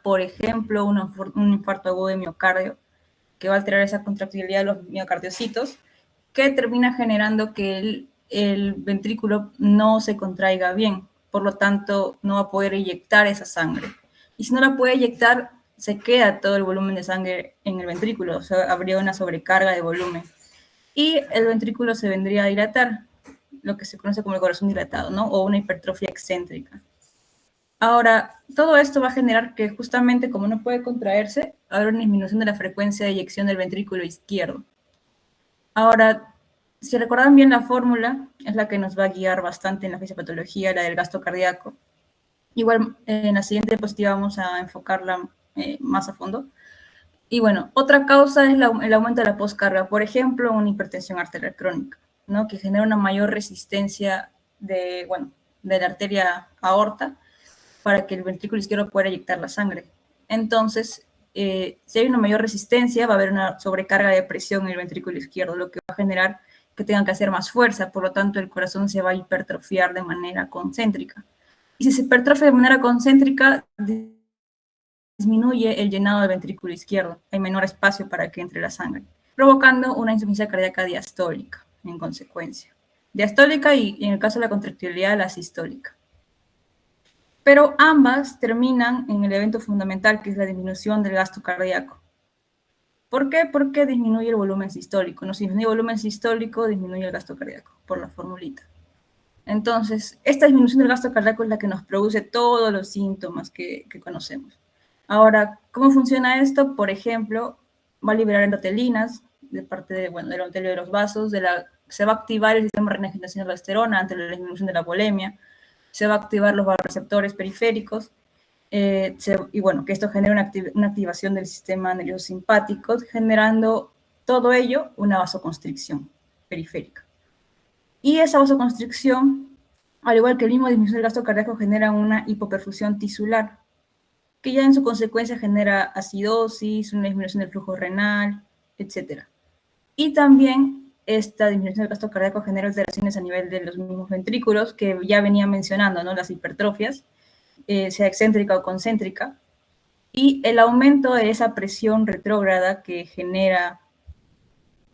por ejemplo, un infarto agudo de miocardio, que va a alterar esa contractilidad de los miocardiocitos, que termina generando que el ventrículo no se contraiga bien, por lo tanto no va a poder eyectar esa sangre. Y si no la puede eyectar, se queda todo el volumen de sangre en el ventrículo, o sea, habría una sobrecarga de volumen. Y el ventrículo se vendría a dilatar, lo que se conoce como el corazón dilatado, ¿no? O una hipertrofia excéntrica. Ahora, todo esto va a generar que justamente como no puede contraerse, habrá una disminución de la frecuencia de eyección del ventrículo izquierdo. Ahora, si recuerdan bien la fórmula, es la que nos va a guiar bastante en la fisiopatología, la del gasto cardíaco. Igual en la siguiente diapositiva vamos a enfocarla más a fondo. Y bueno, otra causa es el aumento de la poscarga, por ejemplo, una hipertensión arterial crónica, ¿no? Que genera una mayor resistencia de la arteria aorta para que el ventrículo izquierdo pueda eyectar la sangre. Entonces, si hay una mayor resistencia, va a haber una sobrecarga de presión en el ventrículo izquierdo, lo que va a generar que tengan que hacer más fuerza, por lo tanto el corazón se va a hipertrofiar de manera concéntrica. Y si se hipertrofia de manera concéntrica, disminuye el llenado del ventrículo izquierdo, hay menor espacio para que entre la sangre, provocando una insuficiencia cardíaca diastólica, en consecuencia. Diastólica y en el caso de la contractilidad, la sistólica. Pero ambas terminan en el evento fundamental, que es la disminución del gasto cardíaco. ¿Por qué? Porque disminuye el volumen sistólico. No, si disminuye el volumen sistólico, disminuye el gasto cardíaco, por la formulita. Entonces, esta disminución del gasto cardíaco es la que nos produce todos los síntomas que conocemos. Ahora, ¿cómo funciona esto? Por ejemplo, va a liberar endotelinas de parte del endotelio de los vasos, se va a activar el sistema de renina-angiotensina aldosterona ante la disminución de la volemia, se va a activar los receptores periféricos, y bueno, que esto genera una activación del sistema nervioso simpático, generando todo ello una vasoconstricción periférica. Y esa vasoconstricción, al igual que el mismo disminución del gasto cardíaco, genera una hipoperfusión tisular, que ya en su consecuencia genera acidosis, una disminución del flujo renal, etc. Y también esta disminución del gasto cardíaco genera alteraciones a nivel de los mismos ventrículos, que ya venía mencionando, ¿no? Las hipertrofias, sea excéntrica o concéntrica, y el aumento de esa presión retrógrada que genera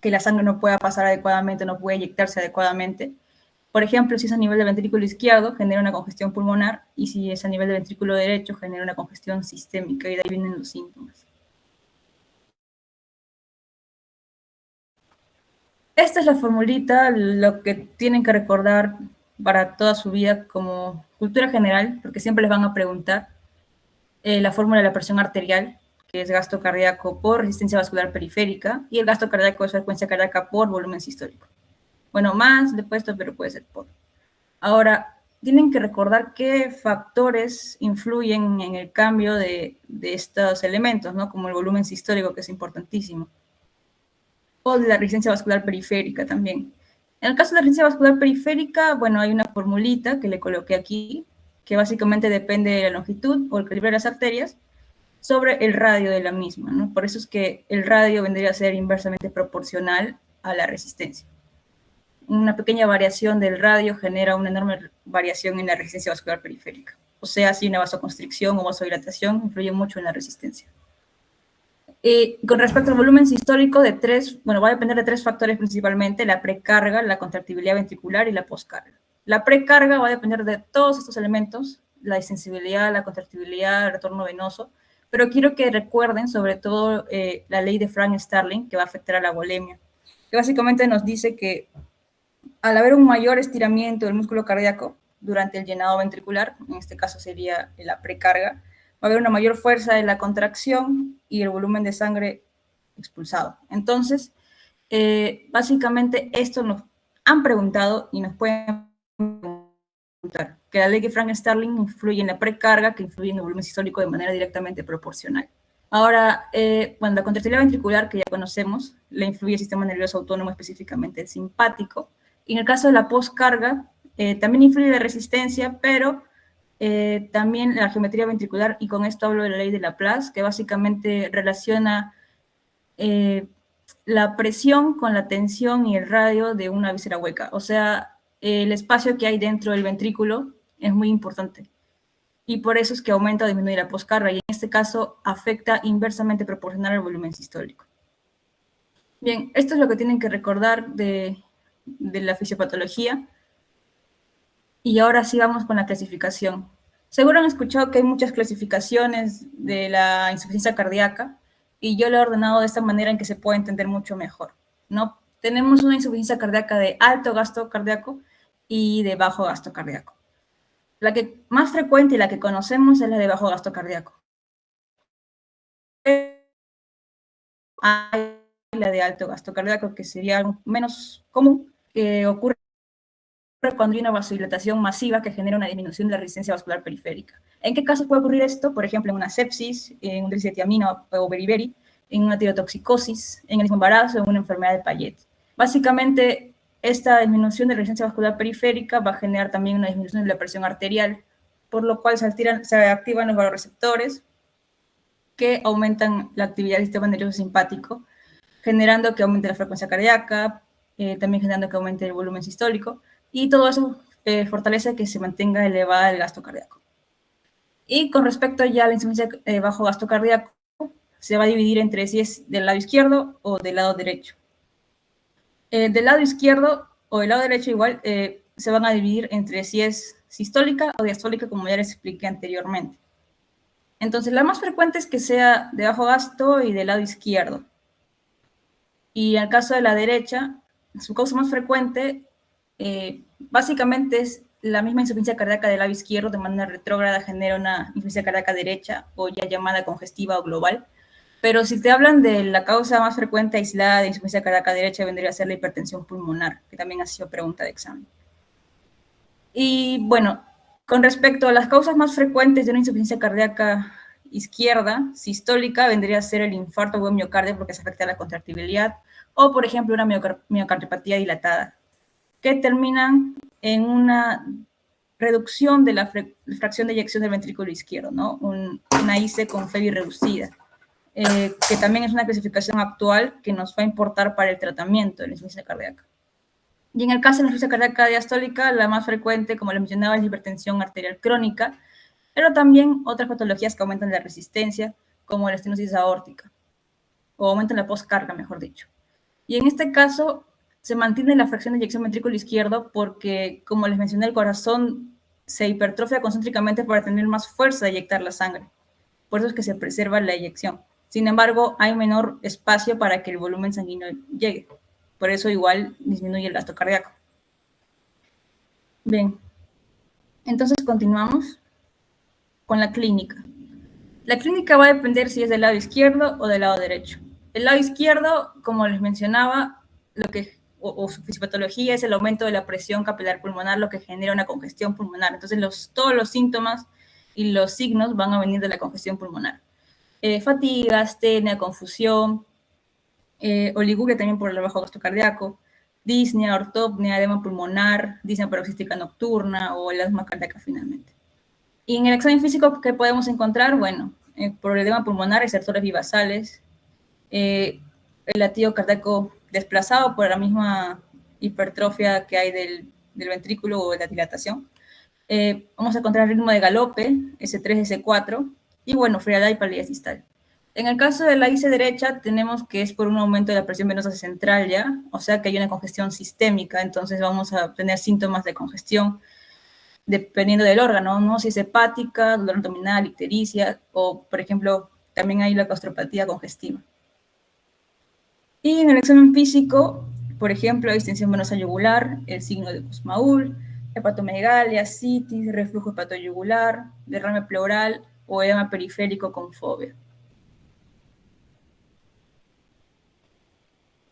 que la sangre no pueda pasar adecuadamente, no puede eyectarse adecuadamente. Por ejemplo, si es a nivel del ventrículo izquierdo, genera una congestión pulmonar, y si es a nivel del ventrículo derecho, genera una congestión sistémica, y de ahí vienen los síntomas. Esta es la formulita, lo que tienen que recordar para toda su vida como cultura general, porque siempre les van a preguntar la fórmula de la presión arterial, que es gasto cardíaco por resistencia vascular periférica, y el gasto cardíaco es frecuencia cardíaca por volumen sistólico. Bueno, más de puesto, pero puede ser por. Ahora, tienen que recordar qué factores influyen en el cambio de estos elementos, ¿no? Como el volumen sistólico, que es importantísimo. O de la resistencia vascular periférica también. En el caso de la resistencia vascular periférica, bueno, hay una formulita que le coloqué aquí, que básicamente depende de la longitud o el calibre de las arterias sobre el radio de la misma, ¿no? Por eso es que el radio vendría a ser inversamente proporcional a la resistencia. Una pequeña variación del radio genera una enorme variación en la resistencia vascular periférica. O sea, si una vasoconstricción o vasodilatación influye mucho en la resistencia. Con respecto al volumen sistólico, va a depender de tres factores principalmente: la precarga, la contractibilidad ventricular y la poscarga. La precarga va a depender de todos estos elementos: la distensibilidad, la contractibilidad, el retorno venoso, pero quiero que recuerden sobre todo la ley de Frank-Starling, que va a afectar a la volemia, que básicamente nos dice que al haber un mayor estiramiento del músculo cardíaco durante el llenado ventricular, en este caso sería la precarga, va a haber una mayor fuerza de la contracción y el volumen de sangre expulsado. Entonces, básicamente esto nos han preguntado y nos pueden preguntar, que la ley de Frank-Starling influye en la precarga, que influye en el volumen sistólico de manera directamente proporcional. Ahora, la contractilidad ventricular, que ya conocemos, le influye el sistema nervioso autónomo, específicamente el simpático. Y en el caso de la poscarga, también influye la resistencia, pero también la geometría ventricular, y con esto hablo de la ley de Laplace, que básicamente relaciona la presión con la tensión y el radio de una víscera hueca. O sea, el espacio que hay dentro del ventrículo es muy importante. y por eso es que aumenta o disminuye la poscarga, y en este caso afecta inversamente proporcional al volumen sistólico. Bien, esto es lo que tienen que recordar de la fisiopatología. Y ahora sí vamos con la clasificación. Seguro han escuchado que hay muchas clasificaciones de la insuficiencia cardíaca, y yo lo he ordenado de esta manera en que se pueda entender mucho mejor, ¿no? Tenemos una insuficiencia cardíaca de alto gasto cardíaco y de bajo gasto cardíaco. La que más frecuente y la que conocemos es la de bajo gasto cardíaco. Hay la de alto gasto cardíaco, que sería algo menos común, que ocurre cuando hay una vasodilatación masiva que genera una disminución de la resistencia vascular periférica. ¿En qué casos puede ocurrir esto? Por ejemplo, en una sepsis, en un déficit de tiamina o beriberi, en una tirotoxicosis, en el mismo embarazo, en una enfermedad de Payet. Básicamente, esta disminución de la resistencia vascular periférica va a generar también una disminución de la presión arterial, por lo cual se activan los vasoreceptores que aumentan la actividad del sistema nervioso simpático, generando que aumente la frecuencia cardíaca, también generando que aumente el volumen sistólico, y todo eso fortalece que se mantenga elevada el gasto cardíaco. Y con respecto ya a la insuficiencia bajo gasto cardíaco, se va a dividir entre si es del lado izquierdo o del lado derecho. Del lado izquierdo o del lado derecho igual se van a dividir entre si es sistólica o diastólica, como ya les expliqué anteriormente. Entonces, la más frecuente es que sea de bajo gasto y del lado izquierdo. Y en el caso de la derecha, su causa más frecuente básicamente es la misma insuficiencia cardíaca del lado izquierdo, de manera retrógrada genera una insuficiencia cardíaca derecha, o ya llamada congestiva o global. Pero si te hablan de la causa más frecuente aislada de insuficiencia cardíaca derecha, vendría a ser la hipertensión pulmonar, que también ha sido pregunta de examen. Y bueno, con respecto a las causas más frecuentes de una insuficiencia cardíaca izquierda, sistólica, vendría a ser el infarto o miocardio, porque se afecta a la contractibilidad, o por ejemplo una miocardiopatía dilatada, que terminan en una reducción de la fracción de eyección del ventrículo izquierdo, ¿no? Una IC con FEBI reducida, que también es una clasificación actual que nos va a importar para el tratamiento de la insuficiencia cardíaca. Y en el caso de la insuficiencia cardíaca diastólica, la más frecuente, como les mencionaba, es la hipertensión arterial crónica, pero también otras patologías que aumentan la resistencia, como la estenosis aórtica, o aumentan la postcarga, mejor dicho. Y en este caso, se mantiene la fracción de eyección ventrículo izquierdo porque, como les mencioné, el corazón se hipertrofia concéntricamente para tener más fuerza de eyectar la sangre. Por eso es que se preserva la eyección. Sin embargo, hay menor espacio para que el volumen sanguíneo llegue. Por eso igual disminuye el gasto cardíaco. Bien, entonces continuamos con la clínica. La clínica va a depender si es del lado izquierdo o del lado derecho. El lado izquierdo, como les mencionaba, su fisiopatología es el aumento de la presión capilar pulmonar, lo que genera una congestión pulmonar. Entonces, todos los síntomas y los signos van a venir de la congestión pulmonar. Fatiga, astenia, confusión, oliguria también por el bajo gasto cardíaco, disnea, ortopnea, edema pulmonar, disnea paroxística nocturna o el asma cardíaca finalmente. Y en el examen físico, ¿qué podemos encontrar? Bueno, por el edema pulmonar, exertores vivasales, el latido cardíaco desplazado por la misma hipertrofia que hay del ventrículo o de la dilatación. Vamos a encontrar el ritmo de galope, S3, S4, y bueno, frialdad y palidez distal. En el caso de la IC derecha, tenemos que es por un aumento de la presión venosa central ya, o sea que hay una congestión sistémica, entonces vamos a tener síntomas de congestión dependiendo del órgano, ¿no? Si es hepática, dolor abdominal, ictericia, o por ejemplo, también hay la gastropatía congestiva. Y en el examen físico, por ejemplo, hay distensión venosa yugular, el signo de Kussmaul, hepatomegalia, citis, reflujo hepatoyugular, derrame pleural o edema periférico con fobia.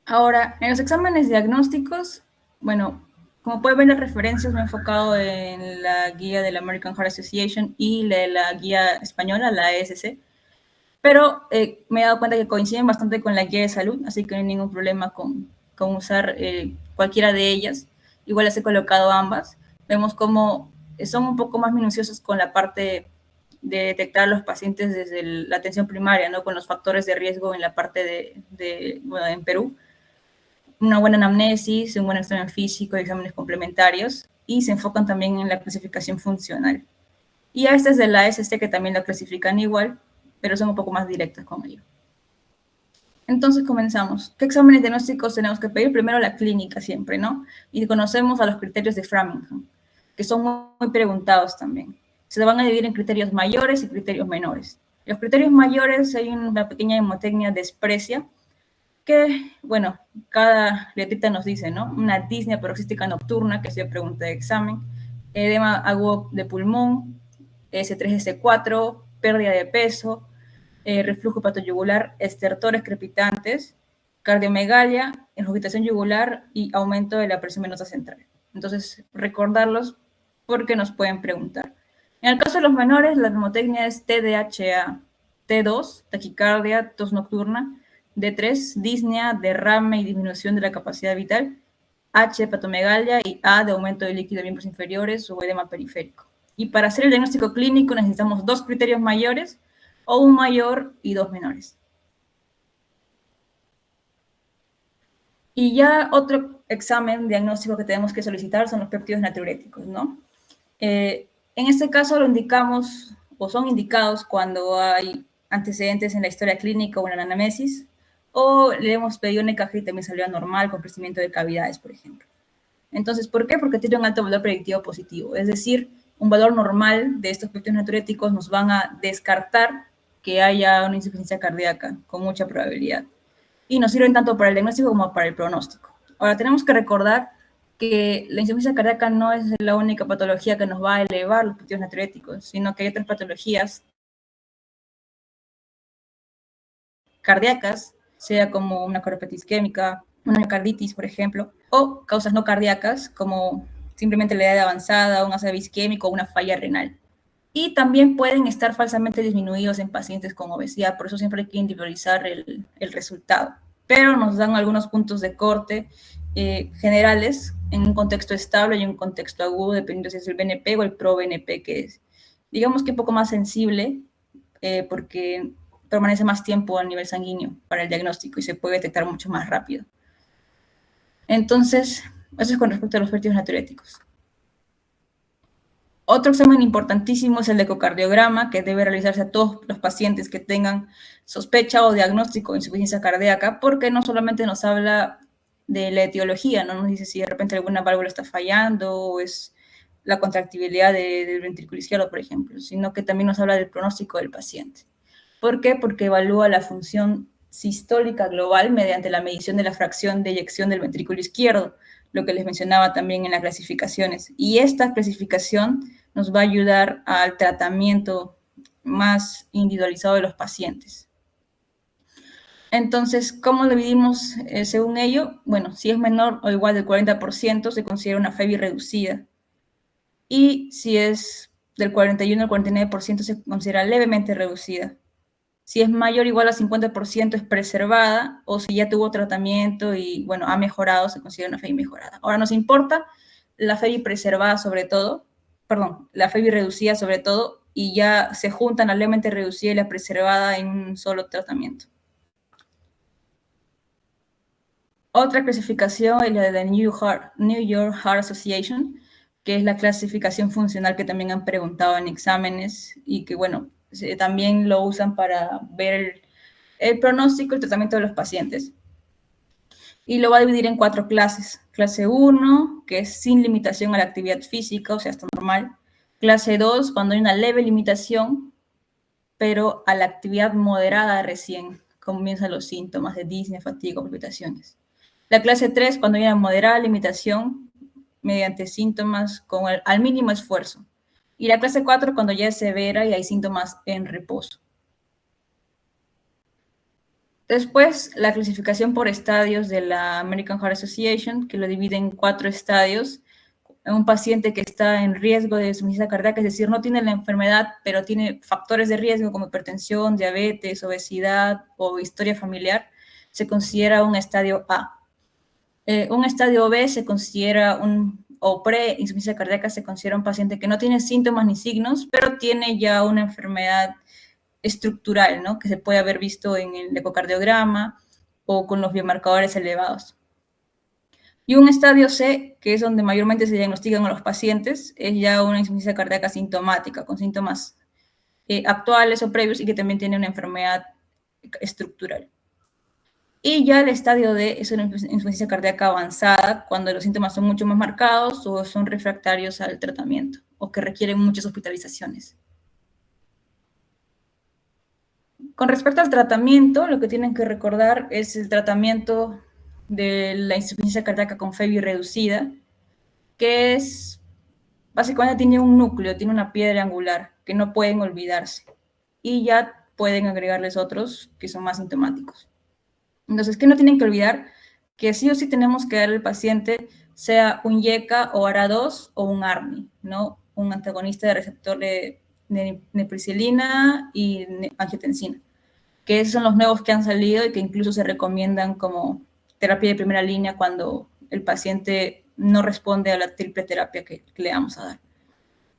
Ahora, en los exámenes diagnósticos, bueno, como pueden ver, las referencias me he enfocado en la guía de la American Heart Association y la guía española, la ESC, pero me he dado cuenta que coinciden bastante con la guía de salud, así que no hay ningún problema con usar cualquiera de ellas. Igual las he colocado ambas. Vemos cómo son un poco más minuciosos con la parte de detectar a los pacientes desde la atención primaria, ¿no? Con los factores de riesgo en la parte bueno, en Perú. Una buena anamnesis, un buen examen físico, exámenes complementarios, y se enfocan también en la clasificación funcional. Y a estas de la AST que también la clasifican igual, pero son un poco más directas con ello. Entonces comenzamos. ¿Qué exámenes diagnósticos tenemos que pedir? Primero la clínica siempre, ¿no? Y conocemos a los criterios de Framingham, que son muy preguntados también. Se van a dividir en criterios mayores y criterios menores. Los criterios mayores hay una pequeña hemotecnia desprecia, que, bueno, cada letrita nos dice, ¿no? Una disnea paroxística nocturna, que es pregunta de examen, edema agudo de pulmón, S3, S4, pérdida de peso, reflujo hepatoyugular, estertores crepitantes, cardiomegalia, regurgitación yugular y aumento de la presión venosa central. Entonces, recordarlos porque nos pueden preguntar. En el caso de los menores, la pneumotecnia es TDHA, T2, taquicardia, tos nocturna, D3, disnea, derrame y disminución de la capacidad vital, H, hepatomegalia y A, de aumento de líquido de miembros inferiores o edema periférico. Y para hacer el diagnóstico clínico necesitamos 2 criterios mayores o un mayor y 2 menores. Y ya otro examen diagnóstico que tenemos que solicitar son los péptidos natriuréticos, ¿no? En este caso lo indicamos o son indicados cuando hay antecedentes en la historia clínica o en la anamnesis, o le hemos pedido un EKG y también salió anormal con crecimiento de cavidades, por ejemplo. Entonces, ¿por qué? Porque tiene un alto valor predictivo positivo, es decir, un valor normal de estos péptidos natriuréticos nos van a descartar que haya una insuficiencia cardíaca con mucha probabilidad. Y nos sirven tanto para el diagnóstico como para el pronóstico. Ahora, tenemos que recordar que la insuficiencia cardíaca no es la única patología que nos va a elevar los péptidos natriuréticos, sino que hay otras patologías cardíacas, sea como una cardiopatía isquémica, una miocarditis, por ejemplo, o causas no cardíacas, como simplemente la edad avanzada, un ACV isquémico o una falla renal. Y también pueden estar falsamente disminuidos en pacientes con obesidad, por eso siempre hay que individualizar el resultado. Pero nos dan algunos puntos de corte generales en un contexto estable y en un contexto agudo, dependiendo si es el BNP o el pro-BNP, que es, digamos que un poco más sensible, porque permanece más tiempo a nivel sanguíneo para el diagnóstico y se puede detectar mucho más rápido. Entonces, eso es con respecto a los péptidos natriuréticos. Otro examen importantísimo es el ecocardiograma, que debe realizarse a todos los pacientes que tengan sospecha o diagnóstico de insuficiencia cardíaca, porque no solamente nos habla de la etiología, no nos dice si de repente alguna válvula está fallando o es la contractibilidad del ventrículo izquierdo, por ejemplo, sino que también nos habla del pronóstico del paciente. ¿Por qué? Porque evalúa la función sistólica global mediante la medición de la fracción de eyección del ventrículo izquierdo, lo que les mencionaba también en las clasificaciones. Y esta clasificación nos va a ayudar al tratamiento más individualizado de los pacientes. Entonces, ¿cómo dividimos según ello? Bueno, si es menor o igual del 40%, se considera una FEBI reducida. Y si es del 41 al 49%, se considera levemente reducida. Si es mayor o igual a 50% es preservada, o si ya tuvo tratamiento y, bueno, ha mejorado, se considera una FEBI mejorada. Ahora nos importa la FEBI preservada sobre todo, perdón, la FEBI reducida sobre todo, y ya se juntan la levemente reducida y la preservada en un solo tratamiento. Otra clasificación es la de la New York Heart Association, que es la clasificación funcional que también han preguntado en exámenes y que, bueno, también lo usan para ver el pronóstico y el tratamiento de los pacientes. Y lo va a dividir en 4 clases. Clase 1, que es sin limitación a la actividad física, o sea, está normal. Clase 2, cuando hay una leve limitación, pero a la actividad moderada recién comienzan los síntomas de disnea, fatiga, palpitaciones. La clase 3, cuando hay una moderada limitación mediante síntomas con al mínimo esfuerzo. Y la clase 4, cuando ya es severa y hay síntomas en reposo. Después, la clasificación por estadios de la American Heart Association, que lo divide en 4 estadios. Un paciente que está en riesgo de insuficiencia cardíaca, es decir, no tiene la enfermedad, pero tiene factores de riesgo como hipertensión, diabetes, obesidad o historia familiar, se considera un estadio A. Un estadio B se considera o pre-insuficiencia cardíaca se considera un paciente que no tiene síntomas ni signos, pero tiene ya una enfermedad estructural, ¿no? Que se puede haber visto en el ecocardiograma o con los biomarcadores elevados. Y un estadio C, que es donde mayormente se diagnostican a los pacientes, es ya una insuficiencia cardíaca sintomática, con síntomas actuales o previos y que también tiene una enfermedad estructural. Y ya el estadio D es una insuficiencia cardíaca avanzada, cuando los síntomas son mucho más marcados o son refractarios al tratamiento o que requieren muchas hospitalizaciones. Con respecto al tratamiento, lo que tienen que recordar es el tratamiento de la insuficiencia cardíaca con FEBI reducida, que es, básicamente tiene un núcleo, tiene una piedra angular, que no pueden olvidarse. Y ya pueden agregarles otros que son más sintomáticos. Entonces, ¿qué no tienen que olvidar? Que sí o sí tenemos que darle al paciente sea un YECA o ARA2 o un ARNI, ¿no? Un antagonista de receptor de neprisilina y angiotensina, que esos son los nuevos que han salido y que incluso se recomiendan como terapia de primera línea cuando el paciente no responde a la triple terapia que le vamos a dar.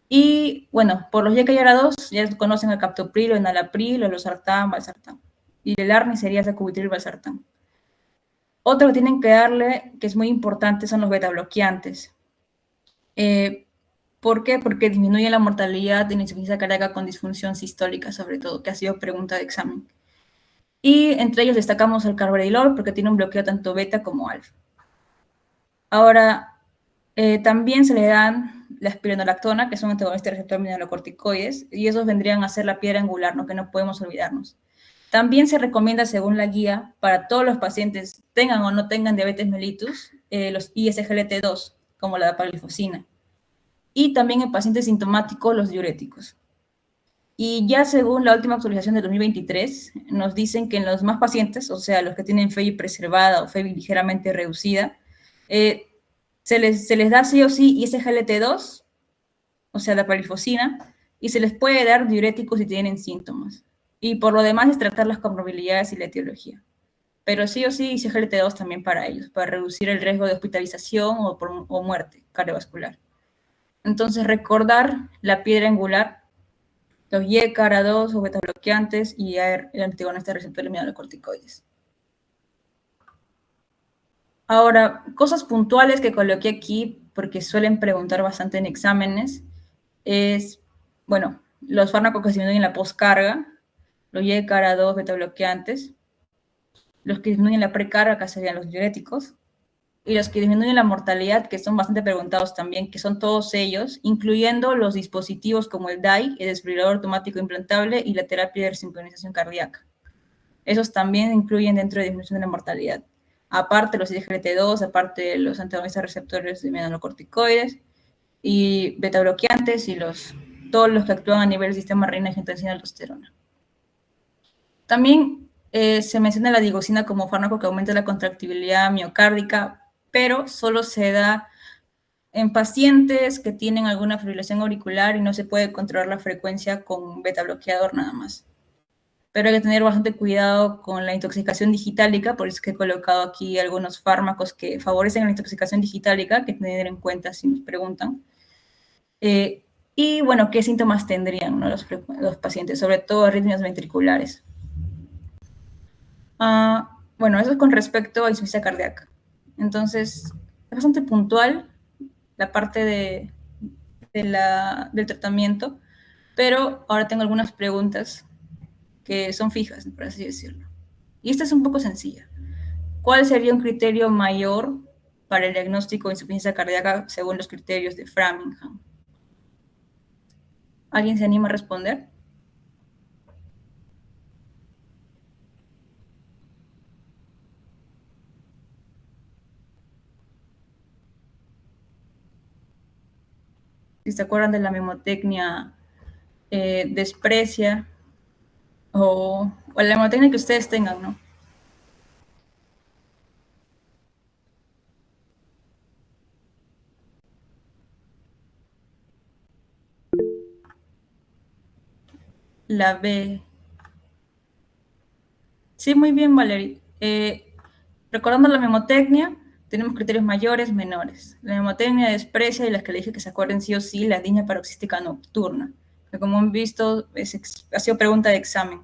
Y bueno, por los YECA y ARA2 ya conocen el captopril o enalapril o losartán, valsartán. Y el ARNI sería sacubitril, valsartán. Otro que tienen que darle, que es muy importante, son los beta-bloqueantes. ¿Por qué? Porque disminuye la mortalidad de la insuficiencia cardíaca con disfunción sistólica, sobre todo, que ha sido pregunta de examen. Y entre ellos destacamos el carvedilol, porque tiene un bloqueo tanto beta como alfa. Ahora, también se le dan la espironolactona, que son antagonistas de receptor mineralocorticoides, y esos vendrían a ser la piedra angular, ¿no? Que no podemos olvidarnos. También se recomienda, según la guía, para todos los pacientes, tengan o no tengan diabetes mellitus, los ISGLT2, como la dapaglifosina. Y también en pacientes sintomáticos, los diuréticos. Y ya según la última actualización de 2023, nos dicen que en los más pacientes, o sea, los que tienen FEBI preservada o FEBI ligeramente reducida, se les da sí o sí ISGLT2, o sea, dapaglifosina, y se les puede dar diuréticos si tienen síntomas. Y por lo demás es tratar las comorbilidades y la etiología. Pero sí o sí ISGLT2 también para ellos, para reducir el riesgo de hospitalización o muerte cardiovascular. Entonces, recordar la piedra angular, los YECA, ARA2 o beta bloqueantes y el antagonista de receptores mineralocorticoides. Ahora, cosas puntuales que coloqué aquí, porque suelen preguntar bastante en exámenes, es, bueno, los fármacos que se disminuyen la postcarga, los YECA, ARA2, beta bloqueantes, los que disminuyen la precarga, que serían los diuréticos, y los que disminuyen la mortalidad, que son bastante preguntados también, que son todos ellos, incluyendo los dispositivos como el DAI, el desfibrilador automático implantable, y la terapia de resincronización cardíaca. Esos también incluyen dentro de disminución de la mortalidad. Aparte los IGLT2, aparte los antagonistas receptores de mineralocorticoides y beta bloqueantes y todos los que actúan a nivel del sistema renina angiotensina aldosterona. También se menciona la digoxina como fármaco que aumenta la contractibilidad miocárdica, pero solo se da en pacientes que tienen alguna fibrilación auricular y no se puede controlar la frecuencia con beta bloqueador nada más. Pero hay que tener bastante cuidado con la intoxicación digitálica, por eso es que he colocado aquí algunos fármacos que favorecen la intoxicación digitálica, que tener en cuenta si nos preguntan. Y bueno, ¿qué síntomas tendrían, ¿no? los pacientes? Sobre todo arritmias ventriculares. Bueno, eso es con respecto a insuficiencia cardíaca. Entonces, es bastante puntual la parte del tratamiento, pero ahora tengo algunas preguntas que son fijas, por así decirlo. Y esta es un poco sencilla. ¿Cuál sería un criterio mayor para el diagnóstico de insuficiencia cardíaca según los criterios de Framingham? ¿Alguien se anima a responder? Si se acuerdan de la memotecnia desprecia o la memotecnia que ustedes tengan, ¿no? La B. Sí, muy bien, Valerie. Recordando la memotecnia, tenemos criterios mayores, menores. La memotecnia desprecia y las que le dije que se acuerden sí o sí, la línea paroxística nocturna, que como han visto ha sido pregunta de examen.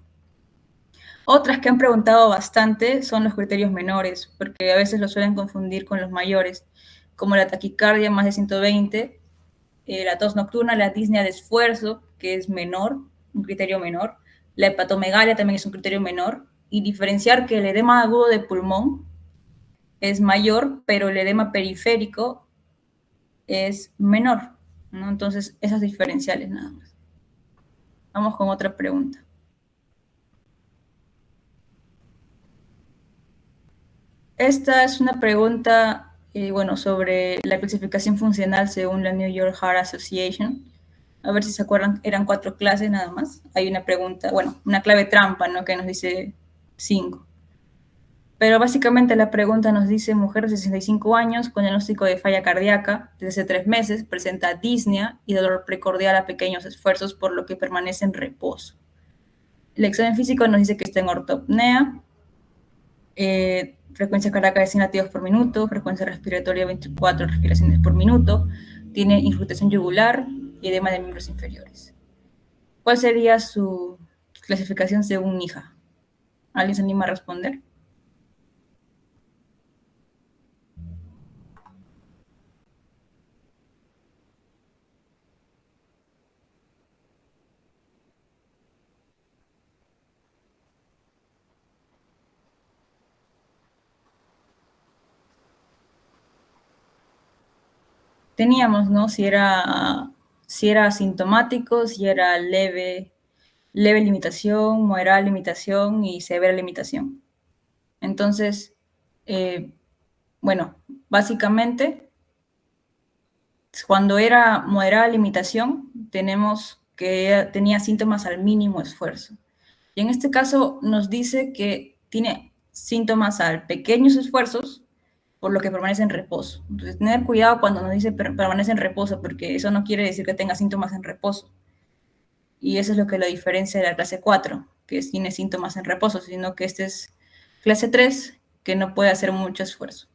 Otras que han preguntado bastante son los criterios menores, porque a veces los suelen confundir con los mayores, como la taquicardia más de 120, la tos nocturna, la disnea de esfuerzo, que es menor, un criterio menor, la hepatomegalia también es un criterio menor, y diferenciar que el edema agudo de pulmón es mayor, pero el edema periférico es menor, ¿no? Entonces, esas diferenciales nada más. Vamos con otra pregunta. Esta es una pregunta, bueno, sobre la clasificación funcional según la New York Heart Association. A ver si se acuerdan, eran 4 clases nada más. Hay una pregunta, bueno, una clave trampa, ¿no? Que nos dice 5. Pero básicamente la pregunta nos dice, mujer de 65 años con diagnóstico de falla cardíaca, desde hace 3 meses, presenta disnea y dolor precordial a pequeños esfuerzos, por lo que permanece en reposo. El examen físico nos dice que está en ortopnea, frecuencia cardíaca de 100 latidos por minuto, frecuencia respiratoria 24 respiraciones por minuto, tiene infiltración yugular y edema de miembros inferiores. ¿Cuál sería su clasificación según hija? ¿Alguien se anima a responder? Teníamos, ¿no? Si era asintomático, si era leve limitación, moderada limitación y severa limitación. Entonces, eh, bueno, básicamente, cuando era moderada limitación, tenemos que tenía síntomas al mínimo esfuerzo. Y en este caso nos dice que tiene síntomas al pequeños esfuerzos, por lo que permanece en reposo. Entonces, tener cuidado cuando nos dice permanece en reposo, porque eso no quiere decir que tenga síntomas en reposo. Y eso es lo que lo diferencia de la clase 4, que tiene síntomas en reposo, sino que este es clase 3, que no puede hacer mucho esfuerzo.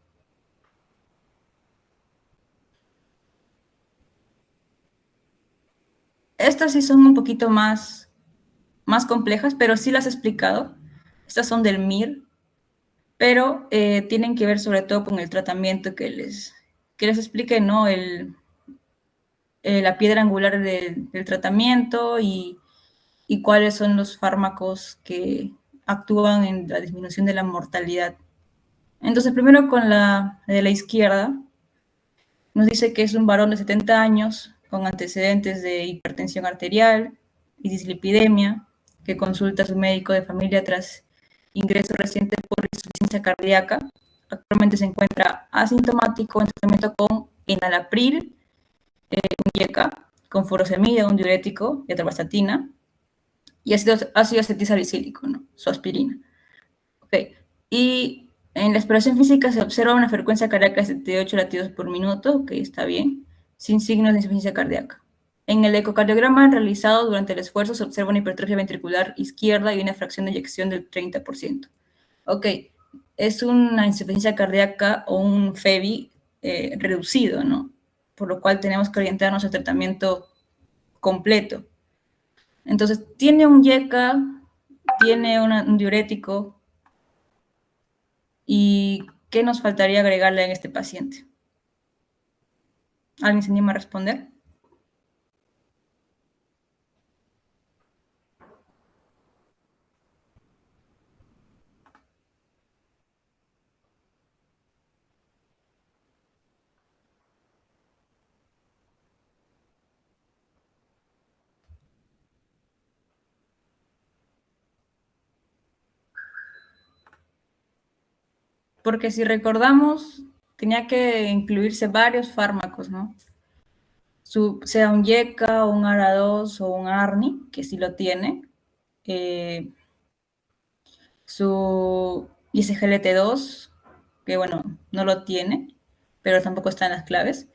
Estas sí son un poquito más complejas, pero sí las he explicado. Estas son del MIR, pero tienen que ver sobre todo con el tratamiento que les explique, ¿no? La piedra angular del tratamiento y cuáles son los fármacos que actúan en la disminución de la mortalidad. Entonces, primero con la de la izquierda, nos dice que es un varón de 70 años con antecedentes de hipertensión arterial y dislipidemia, que consulta a su médico de familia tras ingreso reciente por insuficiencia cardíaca. Actualmente se encuentra asintomático en tratamiento con enalapril, un IECA, con furosemida, un diurético y atorvastatina, y ácido acetilsalicílico, ¿no? Su aspirina. Okay. Y en la exploración física se observa una frecuencia cardíaca de 78 latidos por minuto, que está bien, sin signos de insuficiencia cardíaca. En el ecocardiograma realizado durante el esfuerzo se observa una hipertrofia ventricular izquierda y una fracción de eyección del 30%. Ok, es una insuficiencia cardíaca o un FEBI reducido, ¿no? Por lo cual tenemos que orientarnos al tratamiento completo. Entonces, tiene un YECA, tiene un diurético, ¿y qué nos faltaría agregarle en este paciente? ¿Alguien se anima a responder? Porque si recordamos, tenía que incluirse varios fármacos, ¿no? Sea un YECA, un ARA2 o un ARNI, que sí lo tiene. Su ISGLT2, que bueno, no lo tiene, pero tampoco está en las claves.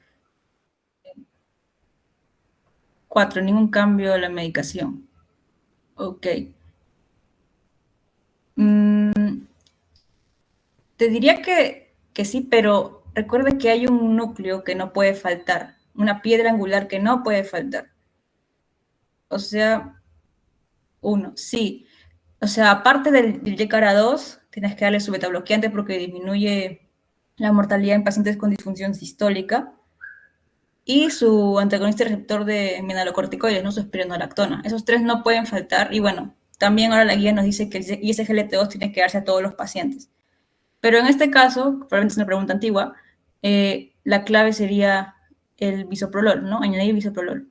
4, ningún cambio de la medicación. Ok. Mm, te diría que sí, pero recuerde que hay un núcleo que no puede faltar, una piedra angular que no puede faltar. O sea, uno, sí, O sea, aparte del YCARA2, tienes que darle su beta bloqueante porque disminuye la mortalidad en pacientes con disfunción sistólica, y su antagonista receptor de mineralocorticoides, ¿no? Su espironolactona. Esos tres no pueden faltar, y bueno, también ahora la guía nos dice que el ISGLT2 tiene que darse a todos los pacientes. Pero en este caso, probablemente es una pregunta antigua, la clave sería el bisoprolol, ¿no? Añadir bisoprolol.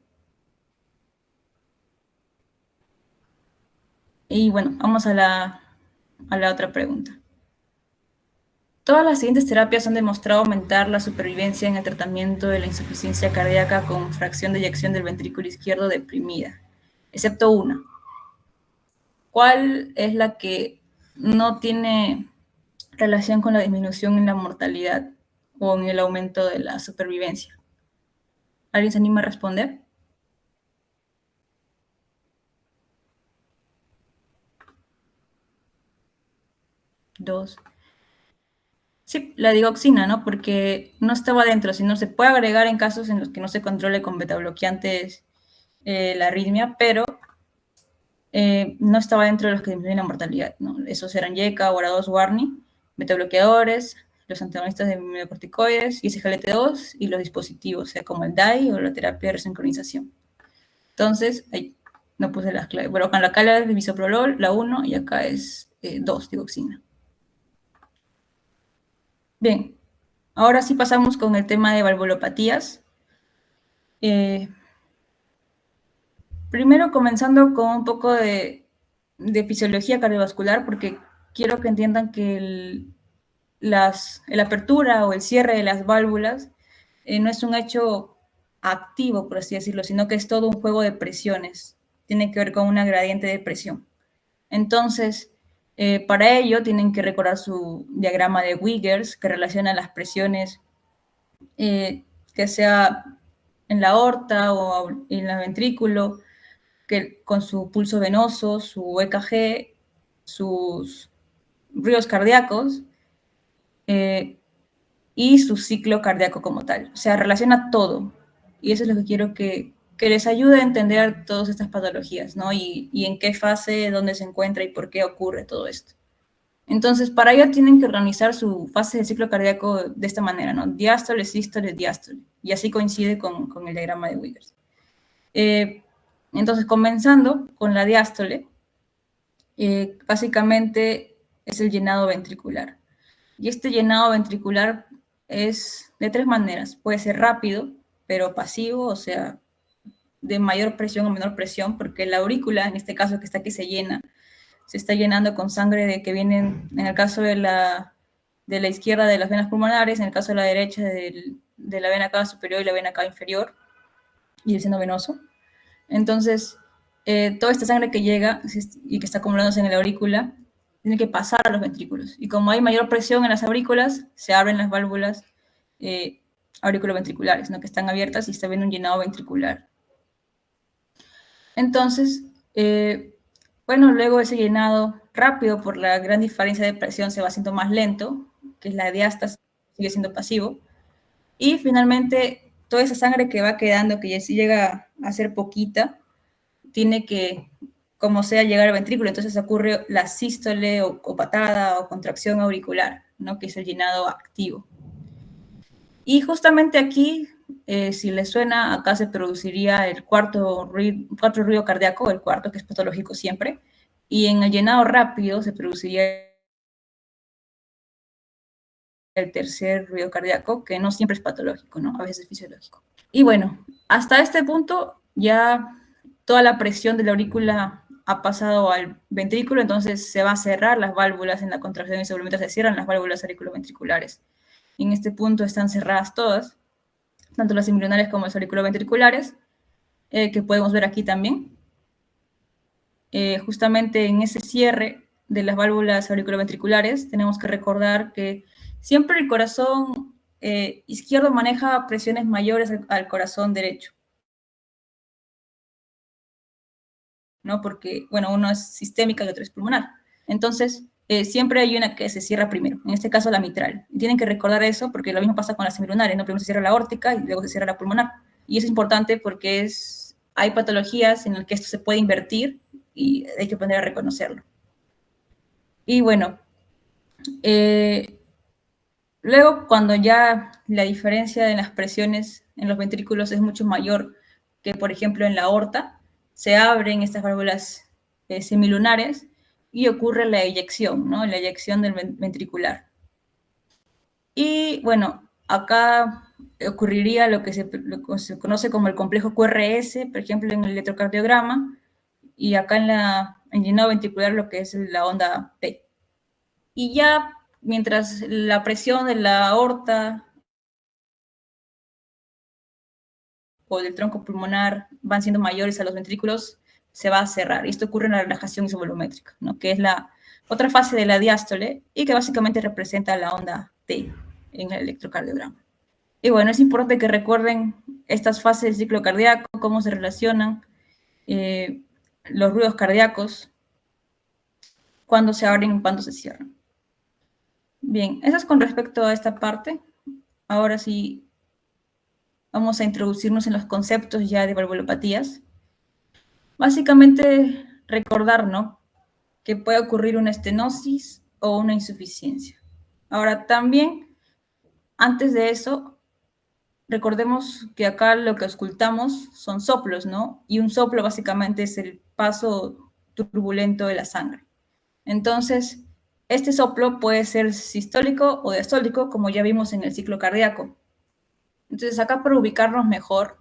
Y bueno, vamos a la otra pregunta. Todas las siguientes terapias han demostrado aumentar la supervivencia en el tratamiento de la insuficiencia cardíaca con fracción de eyección del ventrículo izquierdo deprimida, excepto una. ¿Cuál es la que no tiene relación con la disminución en la mortalidad o en el aumento de la supervivencia? ¿Alguien se anima a responder? Dos. Sí, la digoxina, ¿no? Porque no estaba dentro, sino se puede agregar en casos en los que no se controle con betabloqueantes la arritmia, pero no estaba dentro de los que disminuyen la mortalidad, ¿no? Esos eran YECA, ORA2, Warni, betabloqueadores, los antagonistas de mineralocorticoides, ISGLT2 y los dispositivos, sea como el DAI o la terapia de resincronización. Entonces, ahí no puse las claves. Bueno, con la cala es de bisoprolol, la 1, y acá es 2, digoxina. Bien, ahora sí pasamos con el tema de valvulopatías. Primero comenzando con un poco de fisiología cardiovascular, porque quiero que entiendan que la apertura o el cierre de las válvulas no es un hecho activo, por así decirlo, sino que es todo un juego de presiones. Tiene que ver con una gradiente de presión. Entonces, para ello tienen que recordar su diagrama de Wiggers, que relaciona las presiones, que sea en la aorta o en el ventrículo, que con su pulso venoso, su EKG, sus ruidos cardíacos y su ciclo cardíaco como tal. O sea, relaciona todo. Y eso es lo que quiero que les ayude a entender todas estas patologías, ¿no? Y en qué fase, dónde se encuentra y por qué ocurre todo esto. Entonces, para ello tienen que organizar su fase de ciclo cardíaco de esta manera, ¿no? Diástole, sístole, diástole. Y así coincide con el diagrama de Wiggers. Entonces, comenzando con la diástole, básicamente es el llenado ventricular. Y este llenado ventricular es de tres maneras. Puede ser rápido, pero pasivo, o sea, de mayor presión o menor presión, porque la aurícula, en este caso que está aquí, se está llenando con sangre que viene, en el caso de la izquierda, de las venas pulmonares, en el caso de la derecha, de la vena cava superior y la vena cava inferior, y el seno venoso. Entonces, toda esta sangre que llega y que está acumulándose en la aurícula tiene que pasar a los ventrículos. Y como hay mayor presión en las aurículas, se abren las válvulas auriculoventriculares, ¿no? Que están abiertas y está viendo un llenado ventricular. Entonces, bueno, luego ese llenado rápido por la gran diferencia de presión se va haciendo más lento, que es la diástase, sigue siendo pasivo. Y finalmente, toda esa sangre que va quedando, que ya sí llega a ser poquita, tiene que, como sea, llegar al ventrículo. Entonces ocurre la sístole o patada o contracción auricular, ¿no? Que es el llenado activo. Y justamente aquí, si les suena, acá se produciría el cuarto ruido cardíaco, el cuarto, que es patológico siempre, y en el llenado rápido se produciría el tercer ruido cardíaco, que no siempre es patológico, ¿no? A veces es fisiológico. Y bueno, hasta este punto ya toda la presión de la aurícula ha pasado al ventrículo, entonces se va a cerrar las válvulas en la contracción y seguramente se cierran las válvulas auriculoventriculares. En este punto están cerradas todas, tanto las embrionales como las auriculoventriculares, que podemos ver aquí también. Justamente en ese cierre de las válvulas auriculoventriculares tenemos que recordar que siempre el corazón izquierdo maneja presiones mayores al corazón derecho, ¿no? Porque, bueno, uno es sistémica y otro es pulmonar. Entonces, siempre hay una que se cierra primero, en este caso la mitral. Y tienen que recordar eso porque lo mismo pasa con las embrionales, ¿no? Primero se cierra la aórtica y luego se cierra la pulmonar. Y eso es importante porque hay patologías en las que esto se puede invertir y hay que aprender a reconocerlo. Y bueno, luego cuando ya la diferencia en las presiones en los ventrículos es mucho mayor que, por ejemplo, en la aorta, se abren estas válvulas semilunares y ocurre la eyección, ¿no? La eyección del ventricular. Y bueno, acá ocurriría lo que se conoce como el complejo QRS, por ejemplo, en el electrocardiograma, y acá en llenado ventricular lo que es la onda P. Y ya mientras la presión de la aorta o del tronco pulmonar van siendo mayores a los ventrículos, se va a cerrar. Y esto ocurre en la relajación isovolumétrica, ¿no? Que es la otra fase de la diástole y que básicamente representa la onda T en el electrocardiograma. Y bueno, es importante que recuerden estas fases del ciclo cardíaco, cómo se relacionan, los ruidos cardíacos, cuándo se abren y cuándo se cierran. Bien, eso es con respecto a esta parte. Ahora sí vamos a introducirnos en los conceptos ya de valvulopatías. Básicamente recordar, ¿no?, que puede ocurrir una estenosis o una insuficiencia. Ahora también, antes de eso, recordemos que acá lo que auscultamos son soplos, ¿no? Y un soplo básicamente es el paso turbulento de la sangre. Entonces, este soplo puede ser sistólico o diastólico, como ya vimos en el ciclo cardíaco. Entonces, acá para ubicarnos mejor,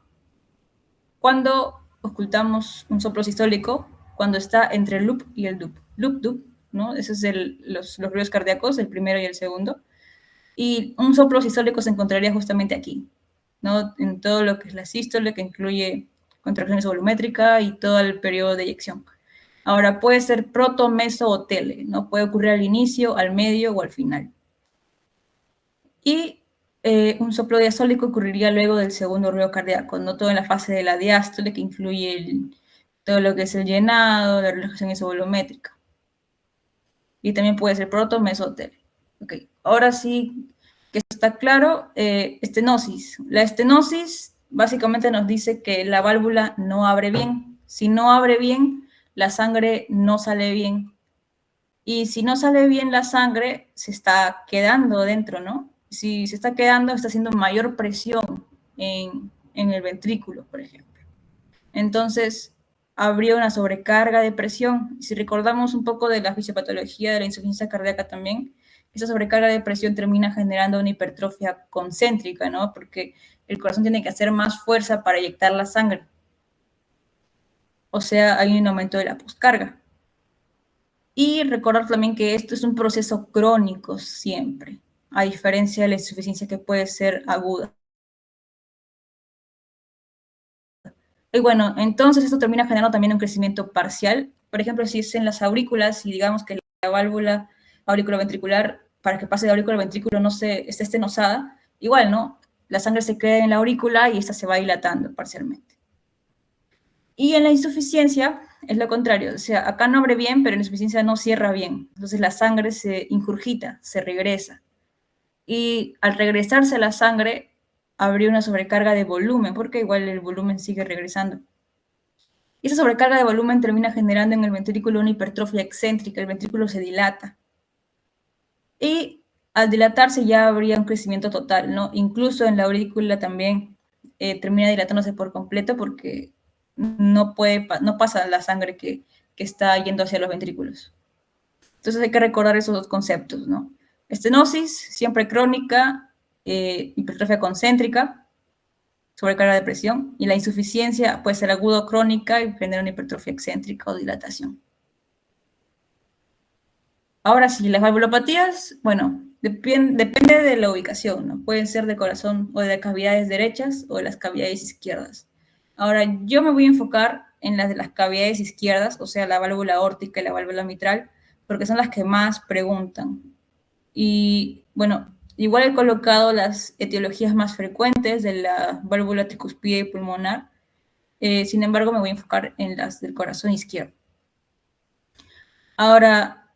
cuando ocultamos un soplo sistólico, cuando está entre el loop y el dup. Loop, ¿no? Esos son los ruidos cardíacos, el primero y el segundo. Y un soplo sistólico se encontraría justamente aquí, ¿no? En todo lo que es la sístole, que incluye contracción isovolumétrica y todo el periodo de eyección. Ahora, puede ser proto, meso o tele, ¿no? Puede ocurrir al inicio, al medio o al final. Y un soplo diastólico ocurriría luego del segundo ruido cardíaco, no todo en la fase de la diástole, que incluye todo lo que es el llenado, la relajación isovolumétrica. Y también puede ser proto, meso o tele. Ok, ahora sí que esto está claro, estenosis. La estenosis básicamente nos dice que la válvula no abre bien. Si no abre bien, la sangre no sale bien. Y si no sale bien la sangre, se está quedando dentro, ¿no? Si se está quedando, está haciendo mayor presión en el ventrículo, por ejemplo. Entonces, habría una sobrecarga de presión. Si recordamos un poco de la fisiopatología de la insuficiencia cardíaca también, esa sobrecarga de presión termina generando una hipertrofia concéntrica, ¿no? Porque el corazón tiene que hacer más fuerza para eyectar la sangre. O sea, hay un aumento de la poscarga. Y recordar también que esto es un proceso crónico siempre, a diferencia de la insuficiencia que puede ser aguda. Y bueno, entonces esto termina generando también un crecimiento parcial. Por ejemplo, si es en las aurículas y digamos que la válvula auriculoventricular, para que pase de aurícula al ventrículo no esté estenosada, igual, ¿no? La sangre se queda en la aurícula y esta se va dilatando parcialmente. Y en la insuficiencia es lo contrario, o sea, acá no abre bien, pero en la insuficiencia no cierra bien. Entonces la sangre se ingurgita, se regresa. Y al regresarse la sangre, habría una sobrecarga de volumen, porque igual el volumen sigue regresando. Y esa sobrecarga de volumen termina generando en el ventrículo una hipertrofia excéntrica, el ventrículo se dilata. Y al dilatarse ya habría un crecimiento total, ¿no? Incluso en la aurícula también termina dilatándose por completo porque no pasa la sangre que está yendo hacia los ventrículos. Entonces hay que recordar esos dos conceptos, ¿no? Estenosis, siempre crónica, hipertrofia concéntrica, sobrecarga de presión, y la insuficiencia puede ser aguda o crónica y genera una hipertrofia excéntrica o dilatación. Ahora sí, las valvulopatías, bueno, depende de la ubicación, ¿no? Pueden ser de corazón o de las cavidades derechas o de las cavidades izquierdas. Ahora, yo me voy a enfocar en las de las cavidades izquierdas, o sea, la válvula aórtica y la válvula mitral, porque son las que más preguntan. Y bueno, igual he colocado las etiologías más frecuentes de la válvula tricuspide y pulmonar, sin embargo, me voy a enfocar en las del corazón izquierdo. Ahora,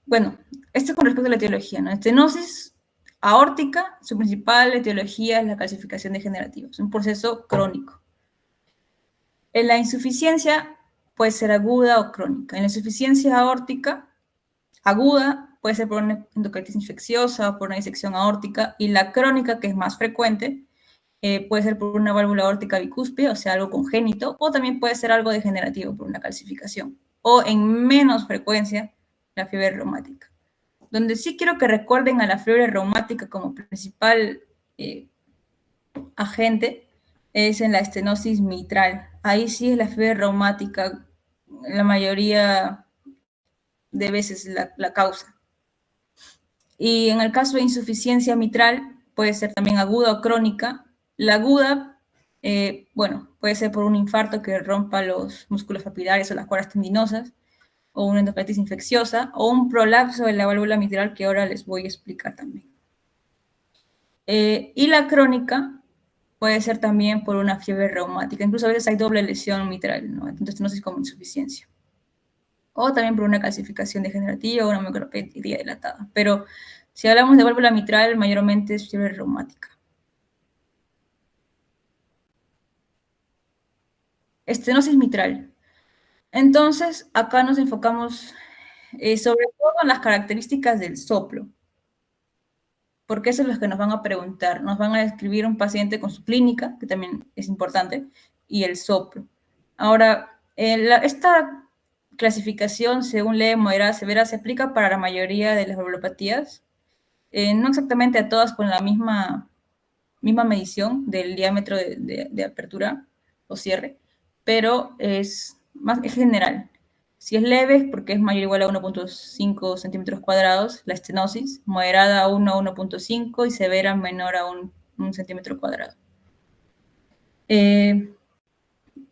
bueno, esto con respecto a la etiología, ¿no? Estenosis aórtica, su principal etiología es la calcificación degenerativa, es un proceso crónico. La insuficiencia puede ser aguda o crónica. En la insuficiencia aórtica, aguda puede ser por una endocarditis infecciosa o por una disección aórtica, y la crónica, que es más frecuente, puede ser por una válvula aórtica bicúspide, o sea, algo congénito, o también puede ser algo degenerativo por una calcificación, o en menos frecuencia, la fiebre reumática. Donde sí quiero que recuerden a la fiebre reumática como principal agente es en la estenosis mitral. Ahí sí es la fiebre reumática, la mayoría de veces la causa. Y en el caso de insuficiencia mitral, puede ser también aguda o crónica. La aguda, bueno, puede ser por un infarto que rompa los músculos papilares o las cuerdas tendinosas, o una endocarditis infecciosa, o un prolapso de la válvula mitral, que ahora les voy a explicar también. Y la crónica puede ser también por una fiebre reumática. Incluso a veces hay doble lesión mitral, ¿no? Entonces no es como insuficiencia. O también por una calcificación degenerativa o una micropedia dilatada. Pero si hablamos de válvula mitral, mayormente es fiebre reumática. Estenosis mitral. Entonces, acá nos enfocamos sobre todo en las características del soplo, porque eso es lo que nos van a preguntar. Nos van a describir un paciente con su clínica, que también es importante, y el soplo. Ahora, esta clasificación, según leve, moderada, severa, se aplica para la mayoría de las valvulopatías, no exactamente a todas con la misma medición del diámetro de apertura o cierre, pero es general. Si es leve es porque es mayor o igual a 1.5 centímetros cuadrados, la estenosis, moderada a 1 a 1.5 y severa menor a 1 centímetro cuadrado.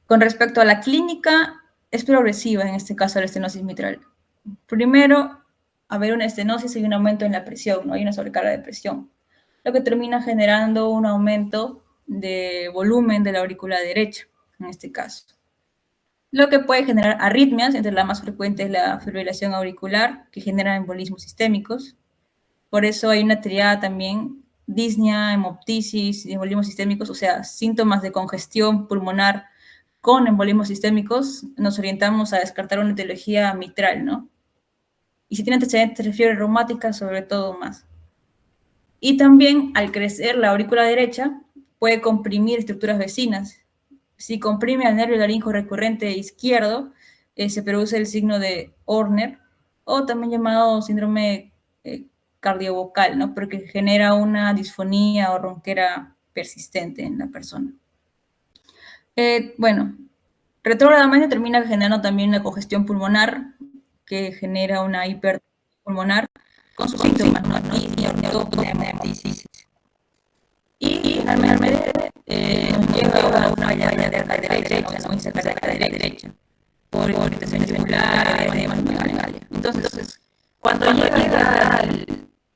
Con respecto a la clínica, es progresiva en este caso la estenosis mitral. Primero, haber una estenosis y un aumento en la presión, ¿no? Hay una sobrecarga de presión, lo que termina generando un aumento de volumen de la aurícula derecha, en este caso. Lo que puede generar arritmias, entre las más frecuentes es la fibrilación auricular, que genera embolismos sistémicos. Por eso hay una triada también, disnea, hemoptisis, embolismos sistémicos, o sea, síntomas de congestión pulmonar con embolismos sistémicos. Nos orientamos a descartar una etiología mitral, ¿no? Y si tiene antecedentes de fiebre reumática, sobre todo más. Y también, al crecer la aurícula derecha, puede comprimir estructuras vecinas. Si comprime al nervio laríngeo recurrente izquierdo, se produce el signo de Horner, o también llamado síndrome cardiovocal, ¿no? Porque genera una disfonía o ronquera persistente en la persona. Bueno, retrógradamente termina generando también una congestión pulmonar, que genera una hipertensión pulmonar, con sus síntomas, ¿no? Y finalmente nos lleva a una falla de la derecha, ¿no? Insertar de la derecha, por irritación circular, edema megalia. Entonces, cuando llega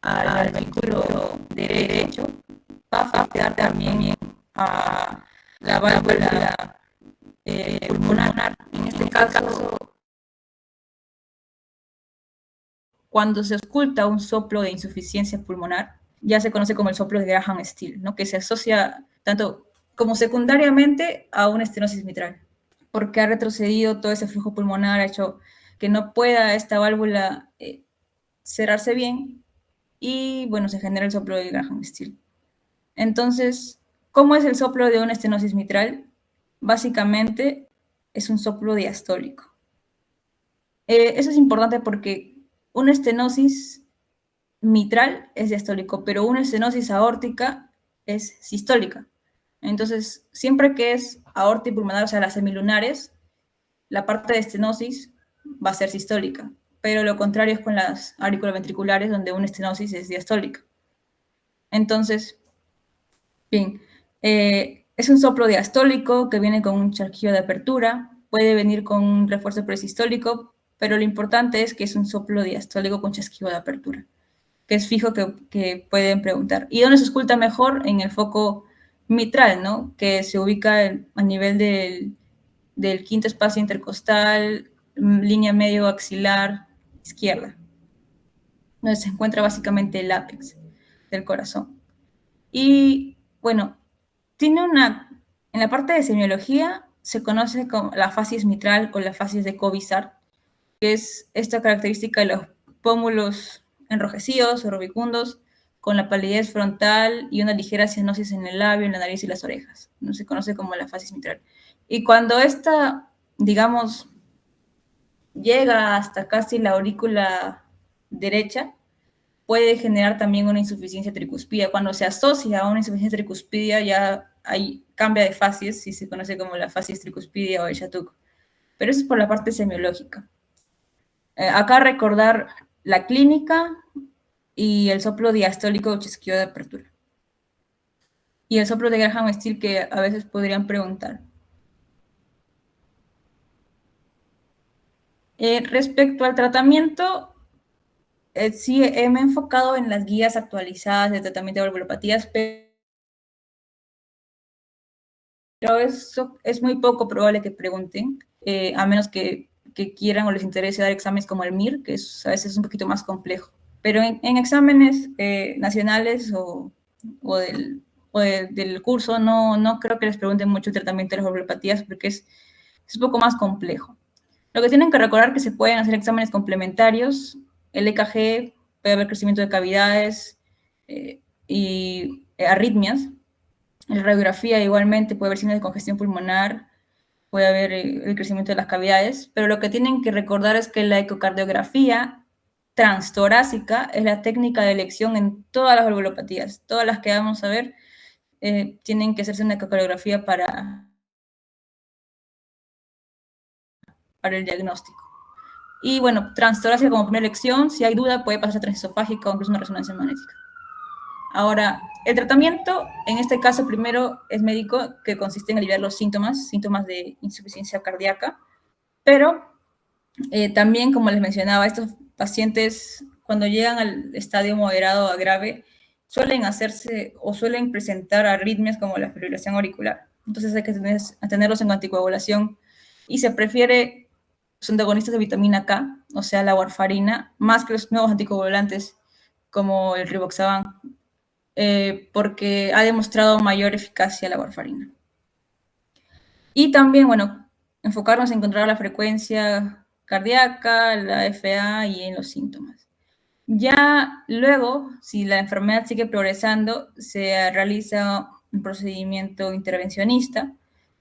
al vehículo derecho, va a afectar también a la válvula pulmonar. En este caso, cuando se oculta un soplo de insuficiencia pulmonar, ya se conoce como el soplo de Graham-Still, ¿no? Que se asocia tanto como secundariamente a una estenosis mitral, porque ha retrocedido todo ese flujo pulmonar, ha hecho que no pueda esta válvula cerrarse bien, y bueno, se genera el soplo de Graham-Still. Entonces, ¿cómo es el soplo de una estenosis mitral? Básicamente es un soplo diastólico. Eso es importante porque una estenosis mitral es diastólico, pero una estenosis aórtica es sistólica. Entonces, siempre que es aorta y pulmonar, o sea, las semilunares, la parte de estenosis va a ser sistólica, pero lo contrario es con las auriculoventriculares, donde una estenosis es diastólica. Entonces, bien, es un soplo diastólico que viene con un chasquido de apertura, puede venir con un refuerzo presistólico, pero lo importante es que es un soplo diastólico con chasquido de apertura, que es fijo que pueden preguntar. ¿Y dónde se oculta mejor? En el foco mitral, ¿no? Que se ubica a nivel del quinto espacio intercostal, línea medio axilar izquierda, donde se encuentra básicamente el ápex del corazón. Y bueno, en la parte de semiología se conoce como la facies mitral o la facies de Covisart, que es esta característica de los pómulos enrojecidos o rubicundos, con la palidez frontal y una ligera cianosis en el labio, en la nariz y las orejas. No se conoce como la facies mitral. Y cuando esta, digamos, llega hasta casi la aurícula derecha, puede generar también una insuficiencia tricuspidia. Cuando se asocia a una insuficiencia tricuspidia, ya hay cambia de facies y se conoce como la facies tricuspidia o el Shattuck. Pero eso es por la parte semiológica. Acá recordar la clínica y el soplo diastólico o chasquido de apertura. Y el soplo de Graham-Steele que a veces podrían preguntar. Respecto al tratamiento, sí me he enfocado en las guías actualizadas de tratamiento de valvulopatías, pero eso es muy poco probable que pregunten, a menos que quieran o les interese dar exámenes como el MIR, que a veces es un poquito más complejo. Pero en exámenes nacionales o del curso no creo que les pregunten mucho el tratamiento de las valvulopatías porque es un poco más complejo. Lo que tienen que recordar es que se pueden hacer exámenes complementarios, el EKG, puede haber crecimiento de cavidades y arritmias. En la radiografía igualmente puede haber signos de congestión pulmonar, puede haber el crecimiento de las cavidades, pero lo que tienen que recordar es que la ecocardiografía transtorácica es la técnica de elección en todas las valvulopatías. Todas las que vamos a ver tienen que hacerse una ecocardiografía para el diagnóstico. Y bueno, transtorácica como primera elección, si hay duda puede pasar a transesofágica o incluso una resonancia magnética. Ahora, el tratamiento, en este caso primero es médico, que consiste en aliviar los síntomas de insuficiencia cardíaca, pero también, como les mencionaba, estos pacientes cuando llegan al estadio moderado a grave suelen hacerse o suelen presentar arritmias como la fibrilación auricular. Entonces hay que tenerlos en anticoagulación y se prefiere los antagonistas de vitamina K, o sea, la warfarina, más que los nuevos anticoagulantes como el riboxaban, porque ha demostrado mayor eficacia la warfarina. Y también, bueno, enfocarnos en controlar la frecuencia cardíaca, la FA y en los síntomas. Ya luego, si la enfermedad sigue progresando, se realiza un procedimiento intervencionista,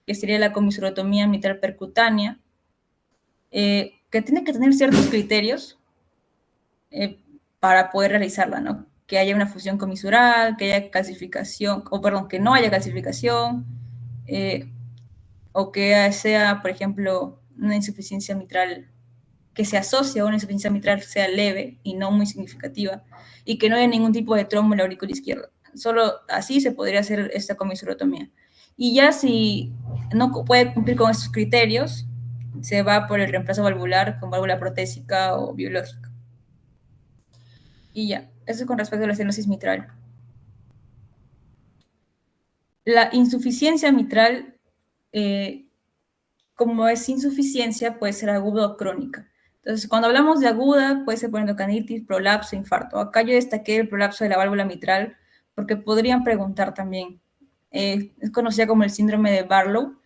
que sería la comisurotomía mitral percutánea, que tiene que tener ciertos criterios para poder realizarla, ¿no? Que haya una fusión comisural, que haya calcificación, o perdón, que no haya calcificación, o que sea, por ejemplo, una insuficiencia mitral que se asocia a una insuficiencia mitral sea leve y no muy significativa, y que no haya ningún tipo de trombo en la aurícula izquierda. Solo así se podría hacer esta comisurotomía. Y ya si no puede cumplir con estos criterios, se va por el reemplazo valvular con válvula protésica o biológica. Y ya, eso es con respecto a la estenosis mitral. La insuficiencia mitral, como es insuficiencia, puede ser aguda o crónica. Entonces, cuando hablamos de aguda, puede ser por endocardinitis, prolapso, infarto. Acá yo destaqué el prolapso de la válvula mitral porque podrían preguntar también. Es conocida como el síndrome de Barlow,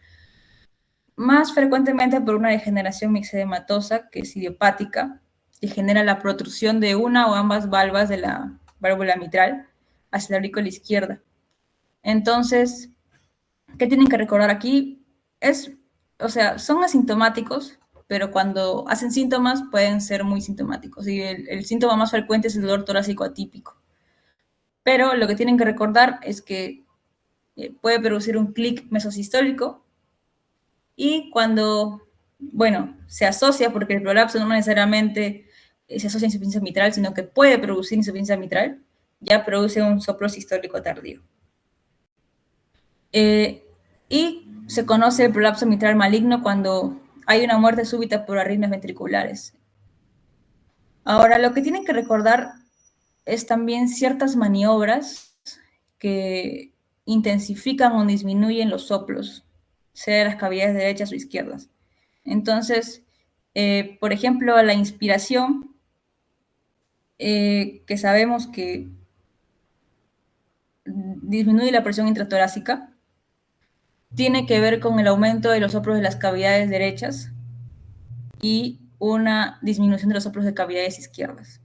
más frecuentemente por una degeneración mixedematosa, que es idiopática, que genera la protrusión de una o ambas valvas de la válvula mitral hacia la aurícula izquierda. Entonces, ¿qué tienen que recordar aquí? O sea, son asintomáticos, pero cuando hacen síntomas pueden ser muy sintomáticos. Y el síntoma más frecuente es el dolor torácico atípico. Pero lo que tienen que recordar es que puede producir un clic mesosistólico y cuando, bueno, se asocia, porque el prolapso no necesariamente se asocia a insuficiencia mitral, sino que puede producir insuficiencia mitral, ya produce un soplo sistólico tardío. Y se conoce el prolapso mitral maligno cuando hay una muerte súbita por arritmias ventriculares. Ahora, lo que tienen que recordar es también ciertas maniobras que intensifican o disminuyen los soplos, sea de las cavidades derechas o izquierdas. Entonces, por ejemplo, la inspiración, que sabemos que disminuye la presión intratorácica, tiene que ver con el aumento de los soplos de las cavidades derechas y una disminución de los soplos de cavidades izquierdas.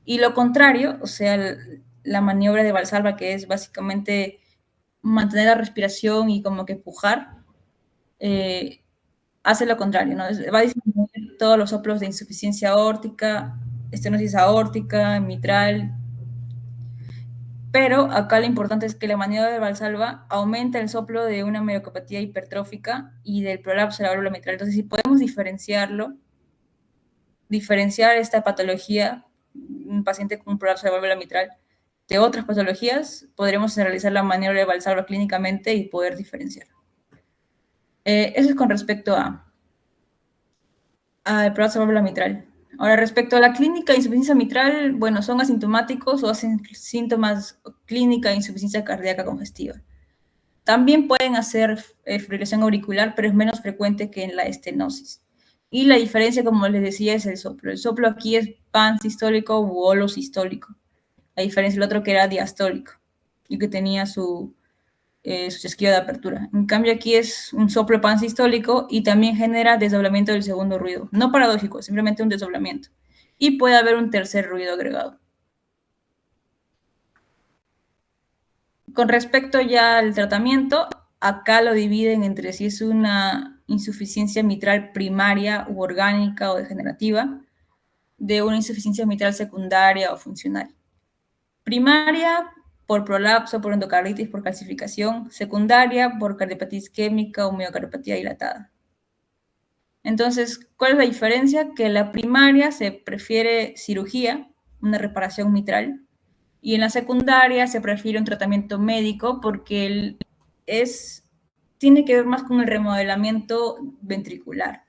Y lo contrario, o sea, la maniobra de Valsalva, que es básicamente mantener la respiración y como que pujar, hace lo contrario, ¿no? Va a disminuir todos los soplos de insuficiencia aórtica, estenosis aórtica, mitral, pero acá lo importante es que la maniobra de Valsalva aumenta el soplo de una miocardopatía hipertrófica y del prolapso de la válvula mitral. Entonces, si podemos diferenciar esta patología, un paciente con un prolapso de válvula mitral, de otras patologías, podremos realizar la maniobra de Valsalva clínicamente y poder diferenciar. Eso es con respecto al prolapso de válvula mitral. Ahora, respecto a la clínica de insuficiencia mitral, bueno, son asintomáticos o hacen síntomas clínica de insuficiencia cardíaca congestiva. También pueden hacer fibrilación auricular, pero es menos frecuente que en la estenosis. Y la diferencia, como les decía, es el soplo. El soplo aquí es pansistólico u holosistólico. La diferencia del otro que era diastólico y que tenía su chasquido de apertura. En cambio, aquí es un soplo pansistólico y también genera desdoblamiento del segundo ruido. No paradójico, simplemente un desdoblamiento. Y puede haber un tercer ruido agregado. Con respecto ya al tratamiento, acá lo dividen entre si es una insuficiencia mitral primaria u orgánica o degenerativa, de una insuficiencia mitral secundaria o funcional. Primaria por prolapso, por endocarditis, por calcificación. Secundaria por cardiopatía isquémica o miocardiopatía dilatada. Entonces, ¿cuál es la diferencia? Que en la primaria se prefiere cirugía, una reparación mitral, y en la secundaria se prefiere un tratamiento médico porque tiene que ver más con el remodelamiento ventricular,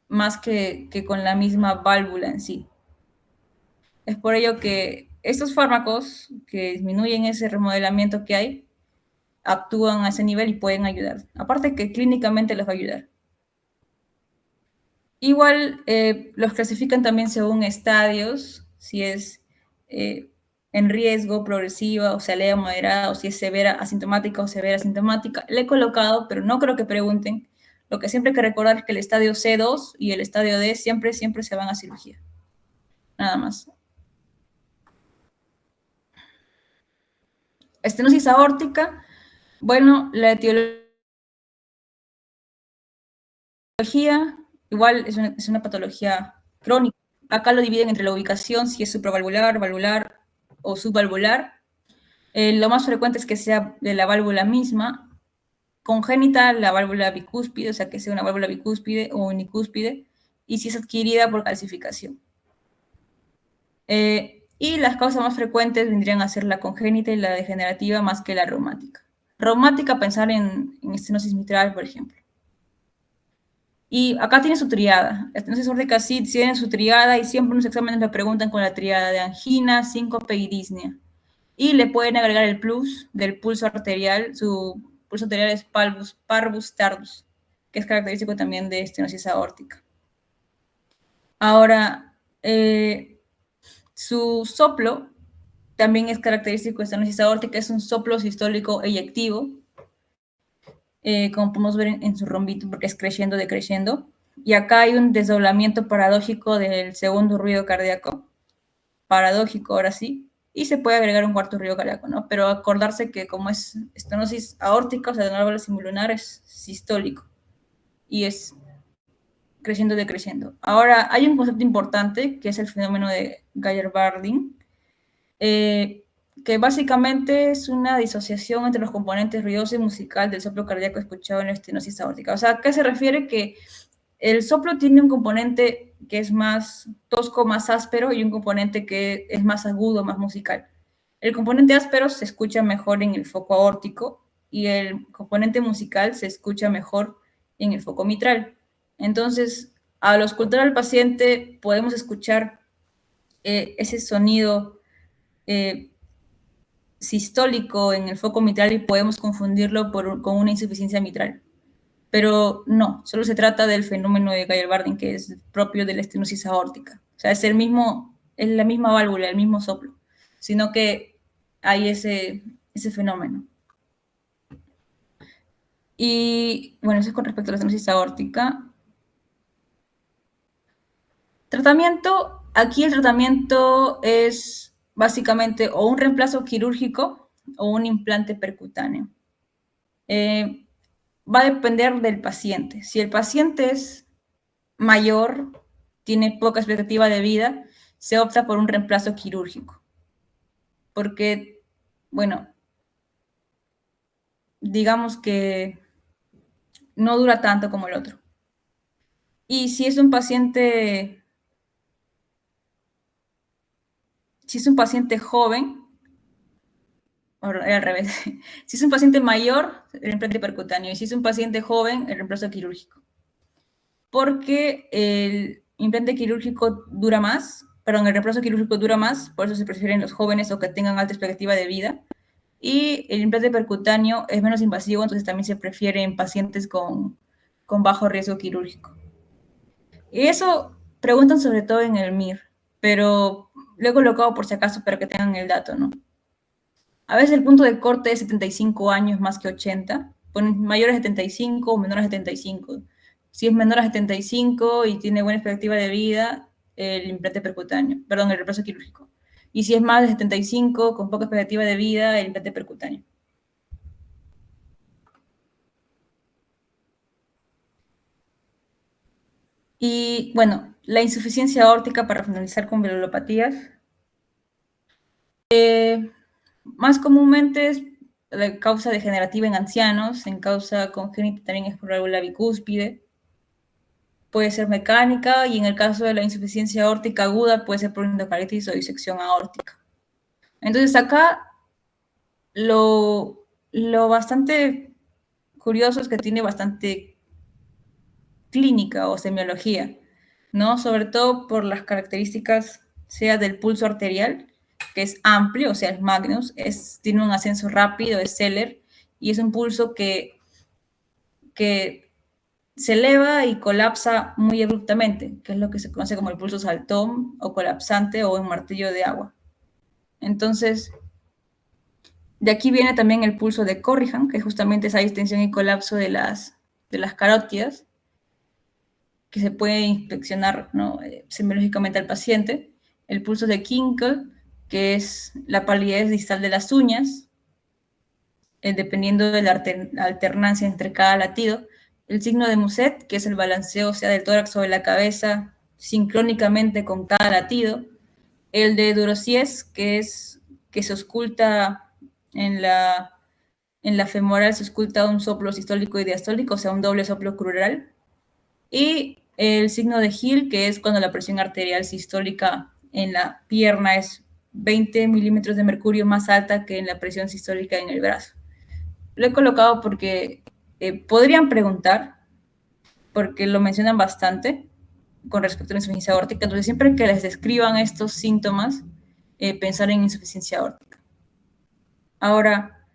más que con la misma válvula en sí. Es por ello que estos fármacos que disminuyen ese remodelamiento que hay, actúan a ese nivel y pueden ayudar. Aparte que clínicamente les va a ayudar. Igual los clasifican también según estadios, si es en riesgo, progresiva, o sea, leve moderada, o si es severa asintomática o severa asintomática. Le he colocado, pero no creo que pregunten. Lo que siempre hay que recordar es que el estadio C2 y el estadio D siempre se van a cirugía. Nada más. Estenosis aórtica, bueno, la etiología igual es una patología crónica. Acá lo dividen entre la ubicación, si es supravalvular, valvular o subvalvular. Lo más frecuente es que sea de la válvula misma. Congénita, la válvula bicúspide, o sea, que sea una válvula bicúspide o unicúspide, y si es adquirida por calcificación. Y las causas más frecuentes vendrían a ser la congénita y la degenerativa más que la reumática. Reumática, pensar en estenosis mitral, por ejemplo. Y acá tiene su triada. La estenosis aórtica sí tiene su triada y siempre en los exámenes le preguntan con la triada de angina, síncope y disnea. Y le pueden agregar el plus del pulso arterial. Su pulso arterial es parvus tardus, que es característico también de estenosis aórtica. Ahora, su soplo también es característico de estenosis aórtica, es un soplo sistólico eyectivo, como podemos ver en su rombito, porque es creciendo, decreciendo. Y acá hay un desdoblamiento paradójico del segundo ruido cardíaco, paradójico ahora sí, y se puede agregar un cuarto ruido cardíaco, ¿no? Pero acordarse que como es estenosis aórtica, o sea, de la válvula simulunar, es sistólico y es creciendo, decreciendo. Ahora, hay un concepto importante que es el fenómeno de Gaillard-Bardin, que básicamente es una disociación entre los componentes ruidoso y musical del soplo cardíaco escuchado en la estenosis aórtica. O sea, ¿a qué se refiere? Que el soplo tiene un componente que es más tosco, más áspero, y un componente que es más agudo, más musical. El componente áspero se escucha mejor en el foco aórtico y el componente musical se escucha mejor en el foco mitral. Entonces, al auscultar al paciente podemos escuchar ese sonido sistólico en el foco mitral y podemos confundirlo con una insuficiencia mitral. Pero no, solo se trata del fenómeno de Gaillard-Bardin, que es propio de la estenosis aórtica. O sea, es la misma válvula, el mismo soplo, sino que hay ese fenómeno. Y bueno, eso es con respecto a la estenosis aórtica. Tratamiento, Aquí el tratamiento es básicamente o un reemplazo quirúrgico o un implante percutáneo. Va a depender del paciente. Si el paciente es mayor, tiene poca expectativa de vida, se opta por un reemplazo quirúrgico. Porque, bueno, digamos que no dura tanto como el otro. Y si es un paciente joven, o al revés, si es un paciente mayor, el implante percutáneo, y si es un paciente joven, el reemplazo quirúrgico. Porque el implante quirúrgico dura más, perdón, el reemplazo quirúrgico dura más, por eso se prefieren los jóvenes o que tengan alta expectativa de vida. Y el implante percutáneo es menos invasivo, entonces también se prefiere en pacientes con bajo riesgo quirúrgico. Y eso preguntan sobre todo en el MIR, pero lo he colocado por si acaso para que tengan el dato, ¿no? A veces el punto de corte es 75 años más que 80, ponen mayores a 75 o menores a 75. Si es menor a 75 y tiene buena expectativa de vida, el implante percutáneo, perdón, el reemplazo quirúrgico. Y si es más de 75 con poca expectativa de vida, el implante percutáneo. Y bueno, la insuficiencia aórtica para finalizar con velopatías. Más comúnmente es de causa degenerativa en ancianos, en causa congénita también es por válvula bicúspide, puede ser mecánica y en el caso de la insuficiencia aórtica aguda puede ser por endocarditis o disección aórtica. Entonces acá lo bastante curioso es que tiene bastante clínica o semiología, ¿no? Sobre todo por las características, sea del pulso arterial, que es amplio, o sea, es Magnus, tiene un ascenso rápido, es Seller, y es un pulso que se eleva y colapsa muy abruptamente, que es lo que se conoce como el pulso saltón o colapsante o un martillo de agua. Entonces, de aquí viene también el pulso de Corrigan, que es justamente esa distensión y colapso de las carótidas, que se puede inspeccionar, ¿no? Semiológicamente al paciente. El pulso de Kinkel, que es la palidez distal de las uñas, dependiendo de la alternancia entre cada latido. El signo de Muset, que es el balanceo, o sea, del tórax sobre la cabeza, sincrónicamente con cada latido. El de Durosies, que es que se oculta en la femoral, se oculta un soplo sistólico y diastólico, o sea, un doble soplo crural. Y el signo de Hill, que es cuando la presión arterial sistólica en la pierna es 20 milímetros de mercurio más alta que en la presión sistólica en el brazo. Lo he colocado porque podrían preguntar, porque lo mencionan bastante con respecto a la insuficiencia aórtica. Entonces, siempre que les describan estos síntomas, pensar en insuficiencia aórtica. Ahora,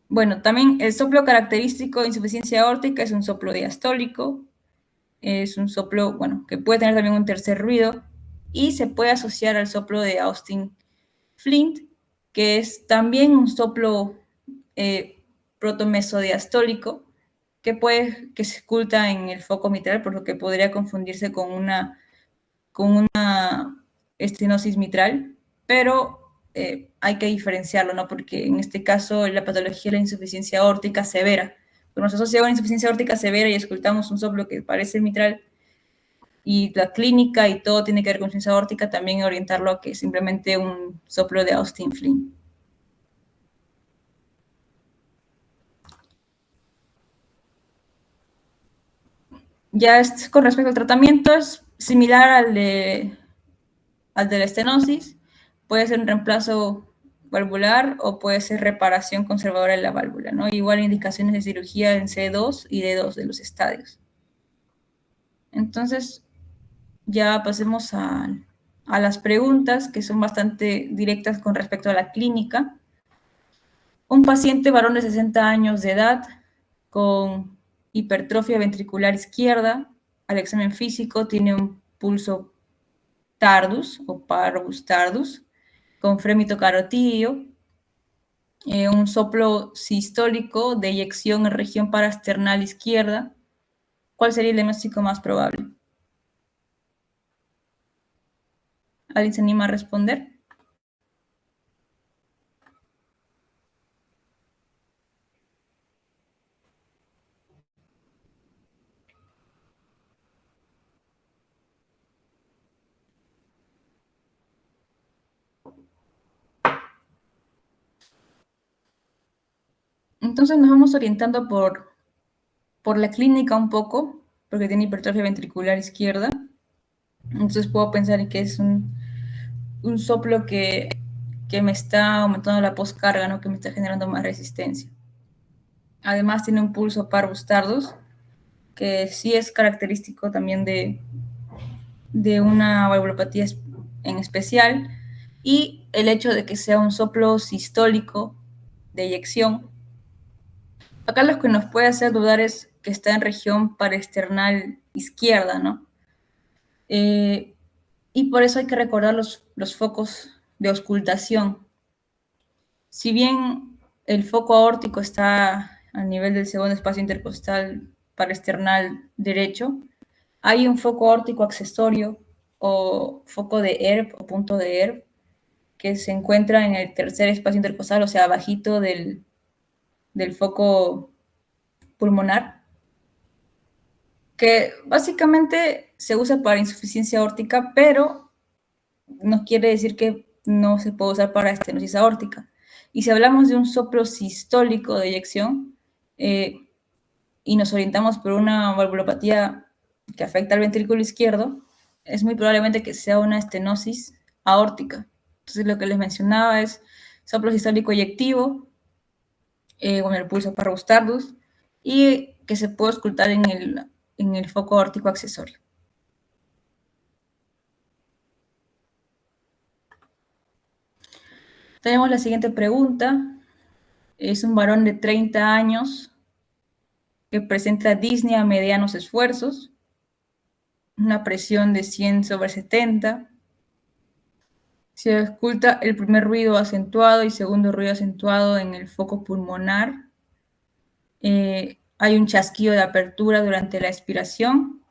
bueno, también el soplo característico de insuficiencia aórtica es un soplo diastólico, es un soplo, bueno, que puede tener también un tercer ruido y se puede asociar al soplo de Austin Flint, que es también un soplo protomesodiastólico que se oculta en el foco mitral, por lo que podría confundirse con una estenosis mitral, pero hay que diferenciarlo, ¿no? Porque en este caso la patología es la insuficiencia aórtica severa. Cuando nos asocia a una insuficiencia aórtica severa y escultamos un soplo que parece mitral, y la clínica y todo tiene que ver con insuficiencia aórtica, también orientarlo a que es simplemente un soplo de Austin Flint. Ya con respecto al tratamiento, es similar al de la estenosis. Puede ser un reemplazo valvular o puede ser reparación conservadora de la válvula, ¿no? Igual indicaciones de cirugía en C2 y D2 de los estadios. Entonces, ya pasemos a las preguntas que son bastante directas con respecto a la clínica. Un paciente varón de 60 años de edad con hipertrofia ventricular izquierda, al examen físico tiene un pulso tardus o parvus tardus, con frémito carotídeo, un soplo sistólico de eyección en región parasternal izquierda. ¿Cuál sería el diagnóstico más probable? ¿Alguien se anima a responder? Entonces nos vamos orientando por la clínica un poco, porque tiene hipertrofia ventricular izquierda. Entonces puedo pensar en que es un soplo que me está aumentando la poscarga, ¿no? Que me está generando más resistencia. Además tiene un pulso parvus tardus, que sí es característico también de una valvulopatía en especial, y el hecho de que sea un soplo sistólico de eyección. Acá lo que nos puede hacer dudar es que está en región paraesternal izquierda, ¿no? Y por eso hay que recordar los focos de auscultación. Si bien el foco aórtico está a nivel del segundo espacio intercostal paraesternal derecho, hay un foco aórtico accesorio o foco de ERP o punto de ERP que se encuentra en el tercer espacio intercostal, o sea, abajito del foco pulmonar, que básicamente se usa para insuficiencia aórtica, pero no quiere decir que no se puede usar para estenosis aórtica. Y si hablamos de un soplo sistólico de eyección y nos orientamos por una valvulopatía que afecta al ventrículo izquierdo, es muy probablemente que sea una estenosis aórtica. Entonces lo que les mencionaba es soplo sistólico eyectivo con el pulso parvus tardus y que se puede auscultar en el foco aórtico accesorio. Tenemos la siguiente pregunta. Es un varón de 30 años que presenta disnea a medianos esfuerzos, una presión de 100/70. Se ausculta el primer ruido acentuado y segundo ruido acentuado en el foco pulmonar. Hay un chasquido de apertura durante la expiración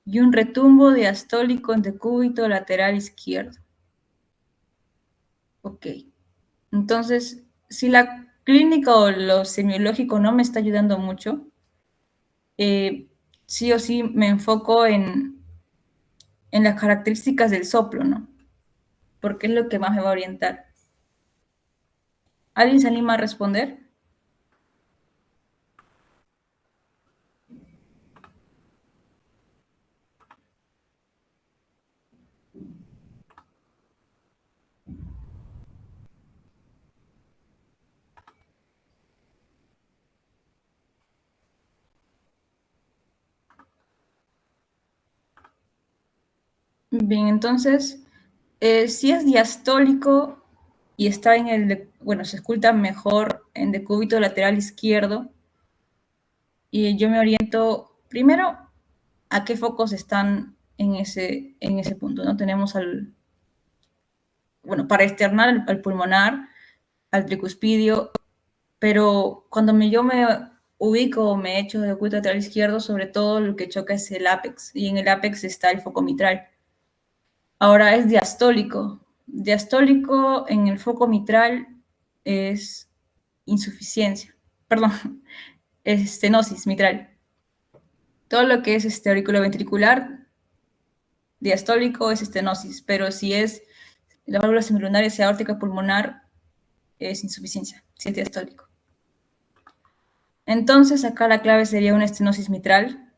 y un retumbo diastólico en decúbito lateral izquierdo. Ok. Entonces, si la clínica o lo semiológico no me está ayudando mucho, sí o sí me enfoco en las características del soplo, ¿no? Porque es lo que más me va a orientar. ¿Alguien se anima a responder? Bien, entonces, si es diastólico y está bueno, se escucha mejor en decúbito lateral izquierdo, y yo me oriento primero a qué focos están en ese punto, ¿no? Tenemos bueno, para externar al pulmonar, al tricuspidio, pero cuando yo me ubico o me echo de decúbito lateral izquierdo, sobre todo lo que choca es el ápex, y en el ápex está el foco mitral. Ahora es diastólico. Diastólico en el foco mitral es insuficiencia, perdón, es estenosis mitral. Todo lo que es auriculoventricular, diastólico es estenosis, pero si es la válvula semilunar y aórtica pulmonar, es insuficiencia, si es diastólico. Entonces acá la clave sería una estenosis mitral,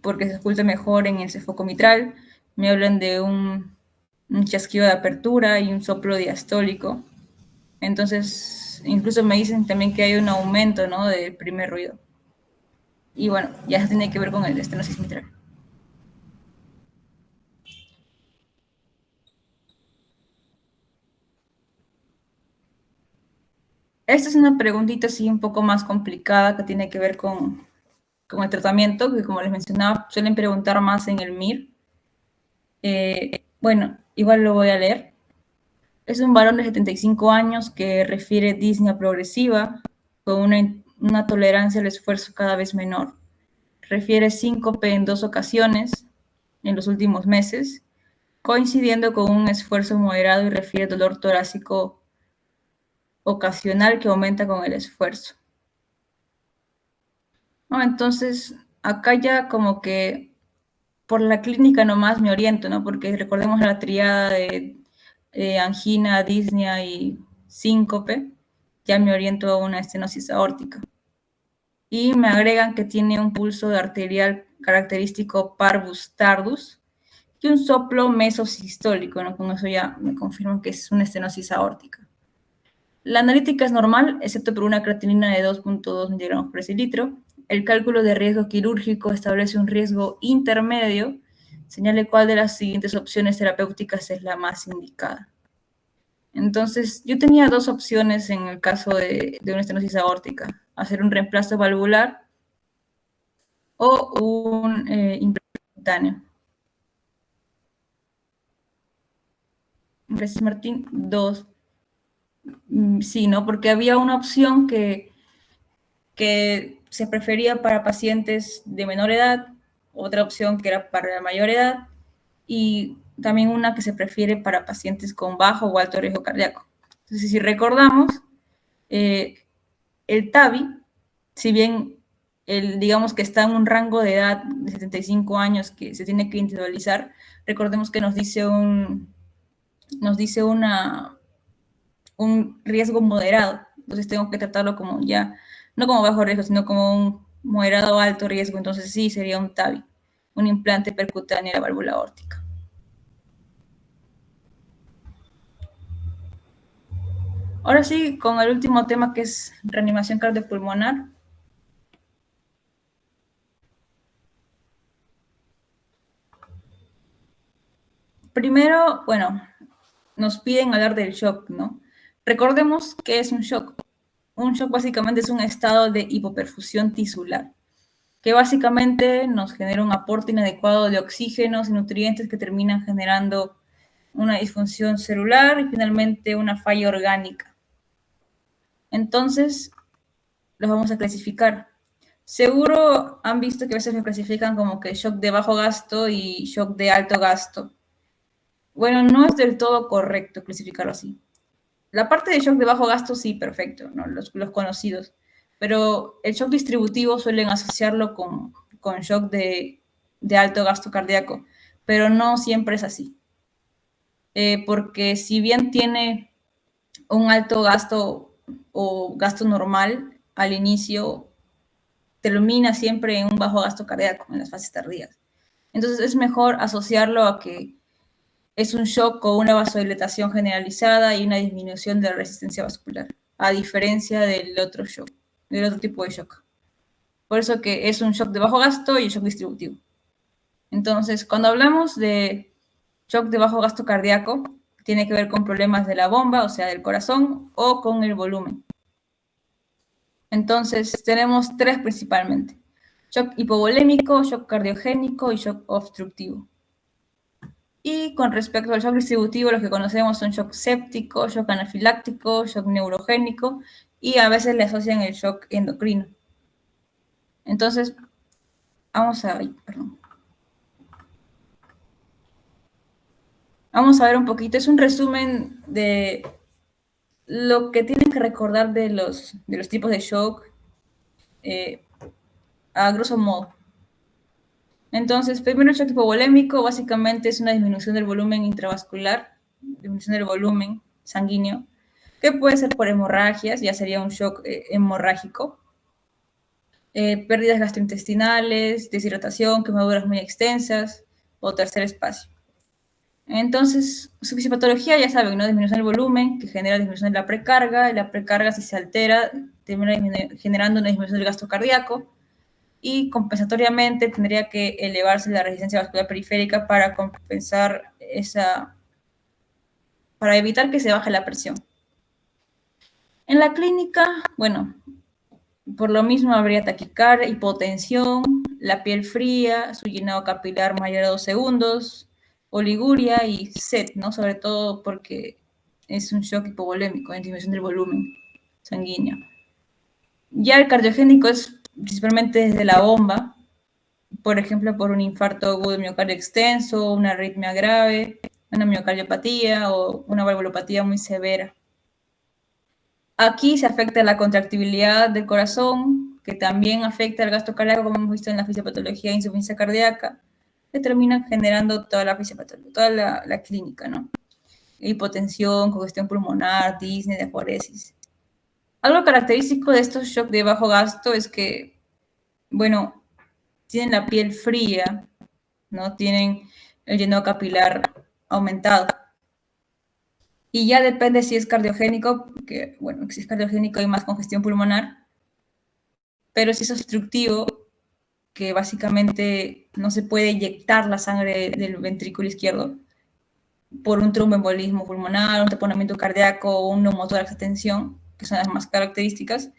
porque se oculta mejor en ese foco mitral. Me hablan de un chasquido de apertura y un soplo diastólico. Entonces, incluso me dicen también que hay un aumento, ¿no?, del primer ruido. Y bueno, ya tiene que ver con el estenosis mitral. Esta es una preguntita así un poco más complicada que tiene que ver con el tratamiento, que como les mencionaba, suelen preguntar más en el MIR. Bueno, igual lo voy a leer. Es un varón de 75 años que refiere disnea progresiva con una tolerancia al esfuerzo cada vez menor. Refiere síncope en 2 ocasiones en los últimos meses coincidiendo con un esfuerzo moderado y refiere dolor torácico ocasional que aumenta con el esfuerzo. ¿No? Entonces, acá ya como que por la clínica nomás me oriento, ¿no? Porque recordemos la triada de angina, disnea y síncope, ya me oriento a una estenosis aórtica. Y me agregan que tiene un pulso arterial característico parvus tardus y un soplo mesosistólico, ¿no? Con eso ya me confirman que es una estenosis aórtica. La analítica es normal, excepto por una creatinina de 2.2 miligramos por decilitro. El cálculo de riesgo quirúrgico establece un riesgo intermedio, señale cuál de las siguientes opciones terapéuticas es la más indicada. Entonces, yo tenía dos opciones en el caso de una estenosis aórtica: hacer un reemplazo valvular o un implantáneo. Gracias, Martín. Dos. Sí, ¿no? Porque había una opción que se prefería para pacientes de menor edad, otra opción que era para la mayor edad, y también una que se prefiere para pacientes con bajo o alto riesgo cardíaco. Entonces, si recordamos, el TAVI, si bien digamos que está en un rango de edad de 75 años que se tiene que individualizar, recordemos que nos dice un riesgo moderado. Entonces tengo que tratarlo como ya, no como bajo riesgo, sino como un moderado o alto riesgo. Entonces sí, sería un TAVI, un implante percutáneo de la válvula aórtica. Ahora sí, con el último tema, que es reanimación cardiopulmonar. Primero, bueno, nos piden hablar del shock, ¿no? Recordemos qué es un shock. Un shock básicamente es un estado de hipoperfusión tisular, que básicamente nos genera un aporte inadecuado de oxígenos y nutrientes que terminan generando una disfunción celular y finalmente una falla orgánica. Entonces, los vamos a clasificar. Seguro han visto que a veces lo clasifican como que shock de bajo gasto y shock de alto gasto. Bueno, no es del todo correcto clasificarlo así. La parte de shock de bajo gasto, sí, perfecto, ¿no? Los conocidos. Pero el shock distributivo suelen asociarlo con shock de alto gasto cardíaco, pero no siempre es así. Porque si bien tiene un alto gasto o gasto normal al inicio, termina siempre en un bajo gasto cardíaco en las fases tardías. Entonces es mejor asociarlo a que es un shock con una vasodilatación generalizada y una disminución de la resistencia vascular, a diferencia del otro shock, del otro tipo de shock. Por eso que es un shock de bajo gasto y shock distributivo. Entonces, cuando hablamos de shock de bajo gasto cardíaco, tiene que ver con problemas de la bomba, o sea, del corazón, o con el volumen. Entonces, tenemos tres principalmente: shock hipovolémico, shock cardiogénico y shock obstructivo. Y con respecto al shock distributivo, los que conocemos son shock séptico, shock anafiláctico, shock neurogénico, y a veces le asocian el shock endocrino. Entonces, vamos a ver un poquito. Es un resumen de lo que tienen que recordar de los tipos de shock, a grosso modo. Entonces, primero, el shock hipovolémico básicamente es una disminución del volumen intravascular, disminución del volumen sanguíneo, que puede ser por hemorragias, ya sería un shock hemorrágico, pérdidas gastrointestinales, deshidratación, quemaduras muy extensas o tercer espacio. Entonces, su fisiopatología, ya saben, ¿no? Disminución del volumen, que genera disminución de la precarga, y la precarga, si se altera, termina generando una disminución del gasto cardíaco, y compensatoriamente tendría que elevarse la resistencia vascular periférica para compensar para evitar que se baje la presión. En la clínica, bueno, por lo mismo habría taquicardia, hipotensión, la piel fría, su llenado capilar mayor a 2 segundos, oliguria y sed, ¿no? Sobre todo porque es un shock hipovolémico, en disminución del volumen sanguíneo. Ya el cardiogénico es principalmente desde la bomba, por ejemplo, por un infarto agudo de miocardio extenso, una arritmia grave, una miocardiopatía o una valvulopatía muy severa. Aquí se afecta la contractibilidad del corazón, que también afecta el gasto cardíaco, como hemos visto en la fisiopatología de insuficiencia cardíaca, que terminan generando toda la fisiopatología, toda la clínica, ¿no? Hipotensión, congestión pulmonar, disnea, diaforesis. Algo característico de estos shocks de bajo gasto es que, bueno, tienen la piel fría, ¿no? Tienen el llenado capilar aumentado. Y ya depende si es cardiogénico, que, bueno, si es cardiogénico hay más congestión pulmonar, pero si es obstructivo, que básicamente no se puede inyectar la sangre del ventrículo izquierdo por un tromboembolismo pulmonar, un taponamiento cardíaco o un neumotórax de tensión, que son las más características,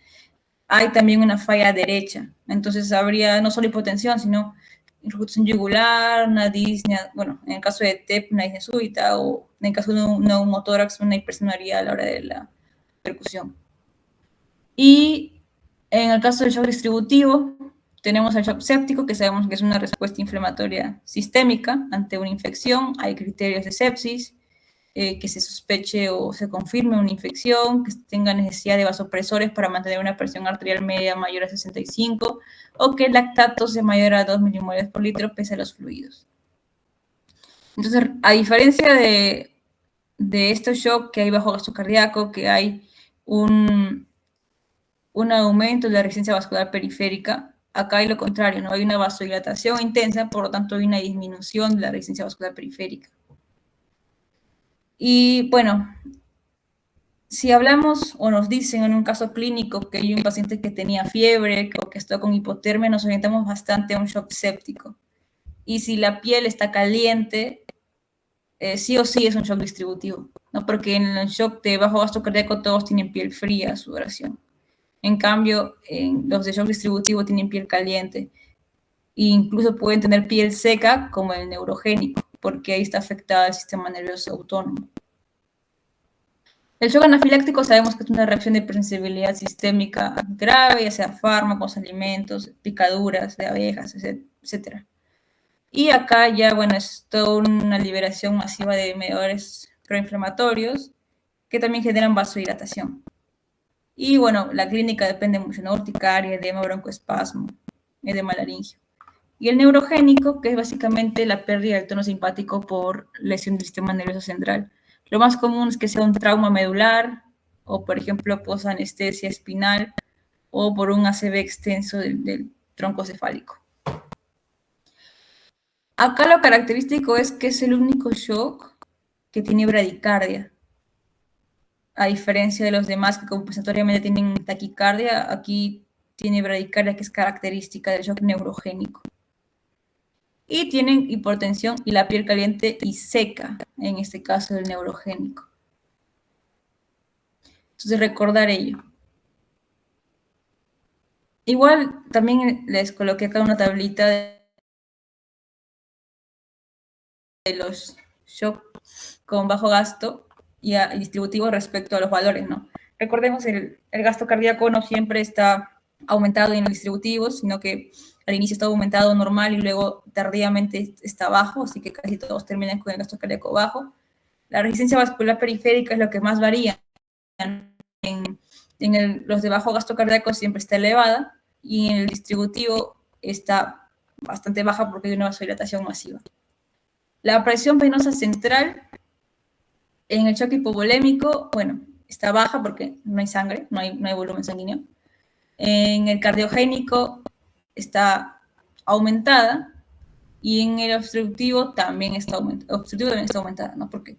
hay también una falla derecha. Entonces habría no solo hipotensión, sino irritación yugular, una disnea, bueno, en el caso de TEP, una disnea súbita, o en el caso de un neumotórax, una hipersonoría a la hora de la percusión. Y en el caso del shock distributivo, tenemos el shock séptico, que sabemos que es una respuesta inflamatoria sistémica ante una infección. Hay criterios de sepsis, que se sospeche o se confirme una infección, que tenga necesidad de vasopresores para mantener una presión arterial media mayor a 65, o que el lactato sea mayor a 2 milimoles por litro pese a los fluidos. Entonces, a diferencia de estos shocks que hay bajo gasto cardíaco, que hay un aumento de la resistencia vascular periférica, acá hay lo contrario, ¿no? Hay una vasodilatación intensa, por lo tanto hay una disminución de la resistencia vascular periférica. Y bueno, si hablamos o nos dicen en un caso clínico que hay un paciente que tenía fiebre o que está con hipotermia, nos orientamos bastante a un shock séptico. Y si la piel está caliente, sí o sí es un shock distributivo, ¿no? Porque en el shock de bajo gasto cardíaco todos tienen piel fría, sudoración. En cambio, los de shock distributivo tienen piel caliente e incluso pueden tener piel seca como el neurogénico, porque ahí está afectado el sistema nervioso autónomo. El shock anafiláctico sabemos que es una reacción de hipersensibilidad sistémica grave, ya sea fármacos, alimentos, picaduras de abejas, etc. Y acá ya, bueno, es toda una liberación masiva de mediadores proinflamatorios que también generan vasodilatación. Y bueno, la clínica depende mucho, ¿no? Urticaria, edema, broncoespasmo, edema laringio. Y el neurogénico, que es básicamente la pérdida del tono simpático por lesión del sistema nervioso central. Lo más común es que sea un trauma medular o, por ejemplo, posanestesia espinal o por un ACV extenso del tronco cefálico. Acá lo característico es que es el único shock que tiene bradicardia. A diferencia de los demás que compensatoriamente tienen taquicardia, aquí tiene bradicardia que es característica del shock neurogénico. Y tienen hipotensión y la piel caliente y seca, en este caso del neurogénico. Entonces, recordar ello. Igual, también les coloqué acá una tablita de los shocks con bajo gasto y distributivo respecto a los valores, ¿no? Recordemos, el gasto cardíaco no siempre está aumentado en los distributivos, sino que al inicio está aumentado normal y luego tardíamente está bajo, así que casi todos terminan con el gasto cardíaco bajo. La resistencia vascular periférica es lo que más varía. Los de bajo gasto cardíaco siempre está elevada y en el distributivo está bastante baja porque hay una vasodilatación masiva. La presión venosa central en el shock hipovolémico, bueno, está baja porque no hay sangre, no hay volumen sanguíneo. En el cardiogénico está aumentada y en el obstructivo también está aumentada, ¿no? Porque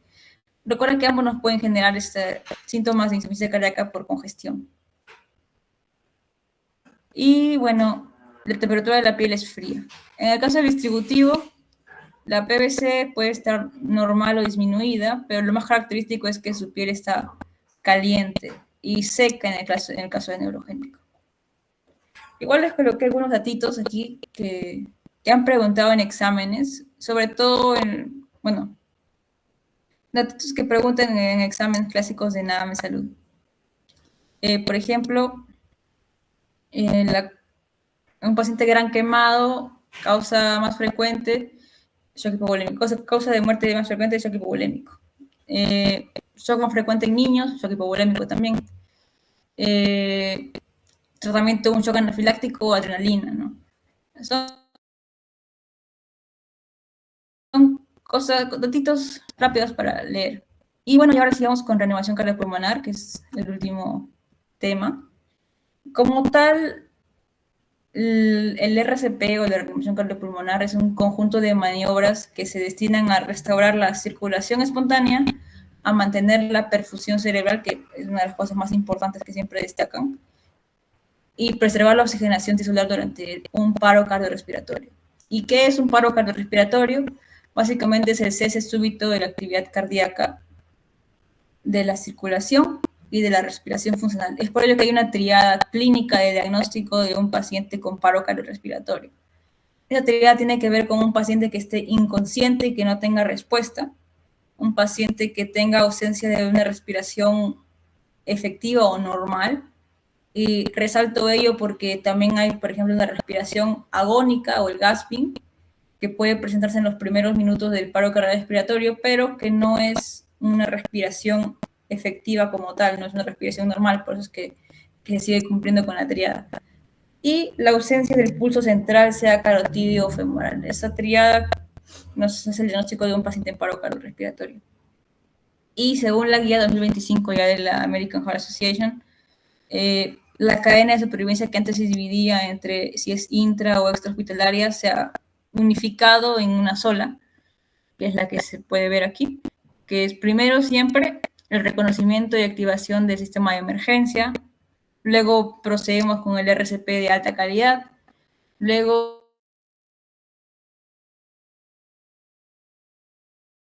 recuerda que ambos nos pueden generar síntomas de insuficiencia cardíaca por congestión. Y bueno, la temperatura de la piel es fría. En el caso del distributivo, la PVC puede estar normal o disminuida, pero lo más característico es que su piel está caliente y seca en el caso de neurogénico. Igual les coloqué algunos datitos aquí que han preguntado en exámenes, sobre todo bueno, datos que preguntan en exámenes clásicos de NAME Salud. Por ejemplo, un paciente gran quemado, causa más frecuente, shock hipovolémico. Causa de muerte más frecuente, shock hipovolémico. Shock más frecuente en niños, shock hipovolémico también. Tratamiento de un shock anafiláctico o adrenalina, ¿no? Son cosas, datitos rápidos para leer. Y bueno, y ahora sí vamos con reanimación cardiopulmonar, que es el último tema. Como tal, el RCP o la reanimación cardiopulmonar es un conjunto de maniobras que se destinan a restaurar la circulación espontánea, a mantener la perfusión cerebral, que es una de las cosas más importantes que siempre destacan, y preservar la oxigenación tisular durante un paro cardiorrespiratorio. ¿Y qué es un paro cardiorrespiratorio? Básicamente es el cese súbito de la actividad cardíaca, de la circulación y de la respiración funcional. Es por ello que hay una triada clínica de diagnóstico de un paciente con paro cardiorrespiratorio. Esa triada tiene que ver con un paciente que esté inconsciente y que no tenga respuesta, un paciente que tenga ausencia de una respiración efectiva o normal. Y resalto ello porque también hay, por ejemplo, una respiración agónica o el gasping, que puede presentarse en los primeros minutos del paro cardiorrespiratorio, pero que no es una respiración efectiva como tal, no es una respiración normal, por eso es que se sigue cumpliendo con la triada. Y la ausencia del pulso central, sea carotidio o femoral. Esa triada nos hace el diagnóstico de un paciente en paro cardiorrespiratorio. Y según la guía 2025 ya de la American Heart Association, la cadena de supervivencia que antes se dividía entre si es intra o extrahospitalaria se ha unificado en una sola, que es la que se puede ver aquí, que es primero siempre el reconocimiento y activación del sistema de emergencia, luego procedemos con el RCP de alta calidad, luego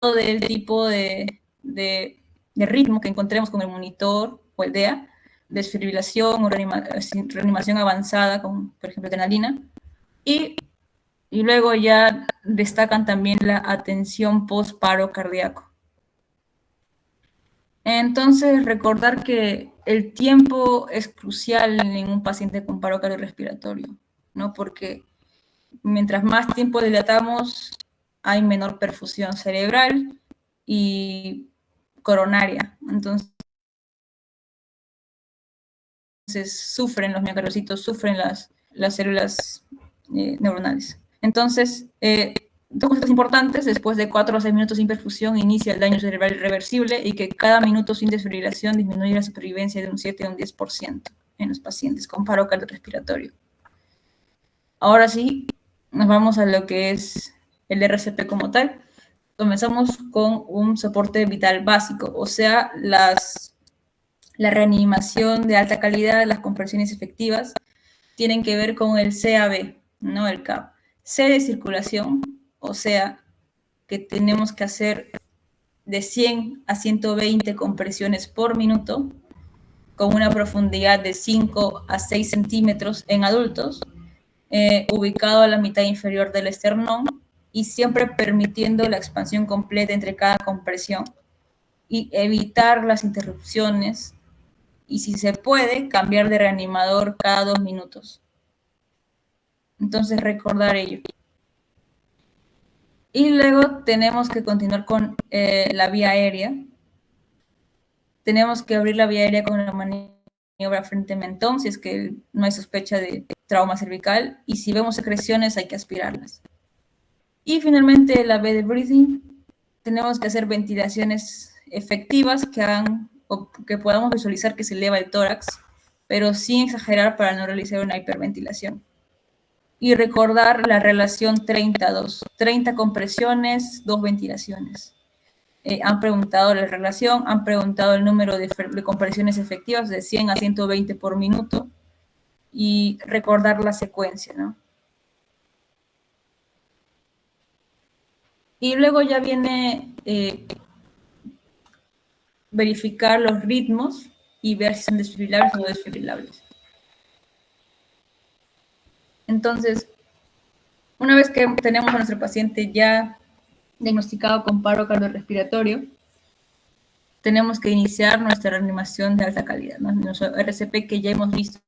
del tipo de ritmo que encontremos con el monitor o el DEA, desfibrilación o reanimación avanzada con, por ejemplo, adrenalina, y luego ya destacan también la atención post-paro cardíaco. Entonces, recordar que el tiempo es crucial en un paciente con paro cardiorrespiratorio, ¿no? Porque mientras más tiempo dilatamos, hay menor perfusión cerebral y coronaria. Entonces, sufren los miocardiocitos, sufren las células neuronales. Entonces, dos cosas importantes: después de 4 a 6 minutos sin perfusión inicia el daño cerebral irreversible, y que cada minuto sin desfibrilación disminuye la supervivencia de un 7 a un 10% en los pacientes con paro cardiorrespiratorio. Ahora sí, nos vamos a lo que es el RCP como tal. Comenzamos con un soporte vital básico, o sea, la reanimación de alta calidad, las compresiones efectivas, tienen que ver con el CAB, no el CAP. C de circulación, o sea, que tenemos que hacer de 100 a 120 compresiones por minuto, con una profundidad de 5 a 6 centímetros en adultos, ubicado a la mitad inferior del esternón, y siempre permitiendo la expansión completa entre cada compresión, y evitar las interrupciones, y si se puede, cambiar de reanimador cada 2 minutos. Entonces, recordar ello. Y luego tenemos que continuar con la vía aérea. Tenemos que abrir la vía aérea con la maniobra frente-mentón, si es que no hay sospecha de trauma cervical, y si vemos secreciones hay que aspirarlas. Y finalmente la B de breathing, tenemos que hacer ventilaciones efectivas que hagan o que podamos visualizar que se eleva el tórax, pero sin exagerar para no realizar una hiperventilación. Y recordar la relación 30-2, 30 compresiones, 2 ventilaciones. Han preguntado la relación, han preguntado el número de compresiones efectivas de 100 a 120 por minuto, y recordar la secuencia, ¿no? Y luego ya viene verificar los ritmos y ver si son desfibrilables o no desfibrilables. Entonces, una vez que tenemos a nuestro paciente ya diagnosticado con paro cardiorrespiratorio, tenemos que iniciar nuestra reanimación de alta calidad, ¿no? Nuestro RCP que ya hemos visto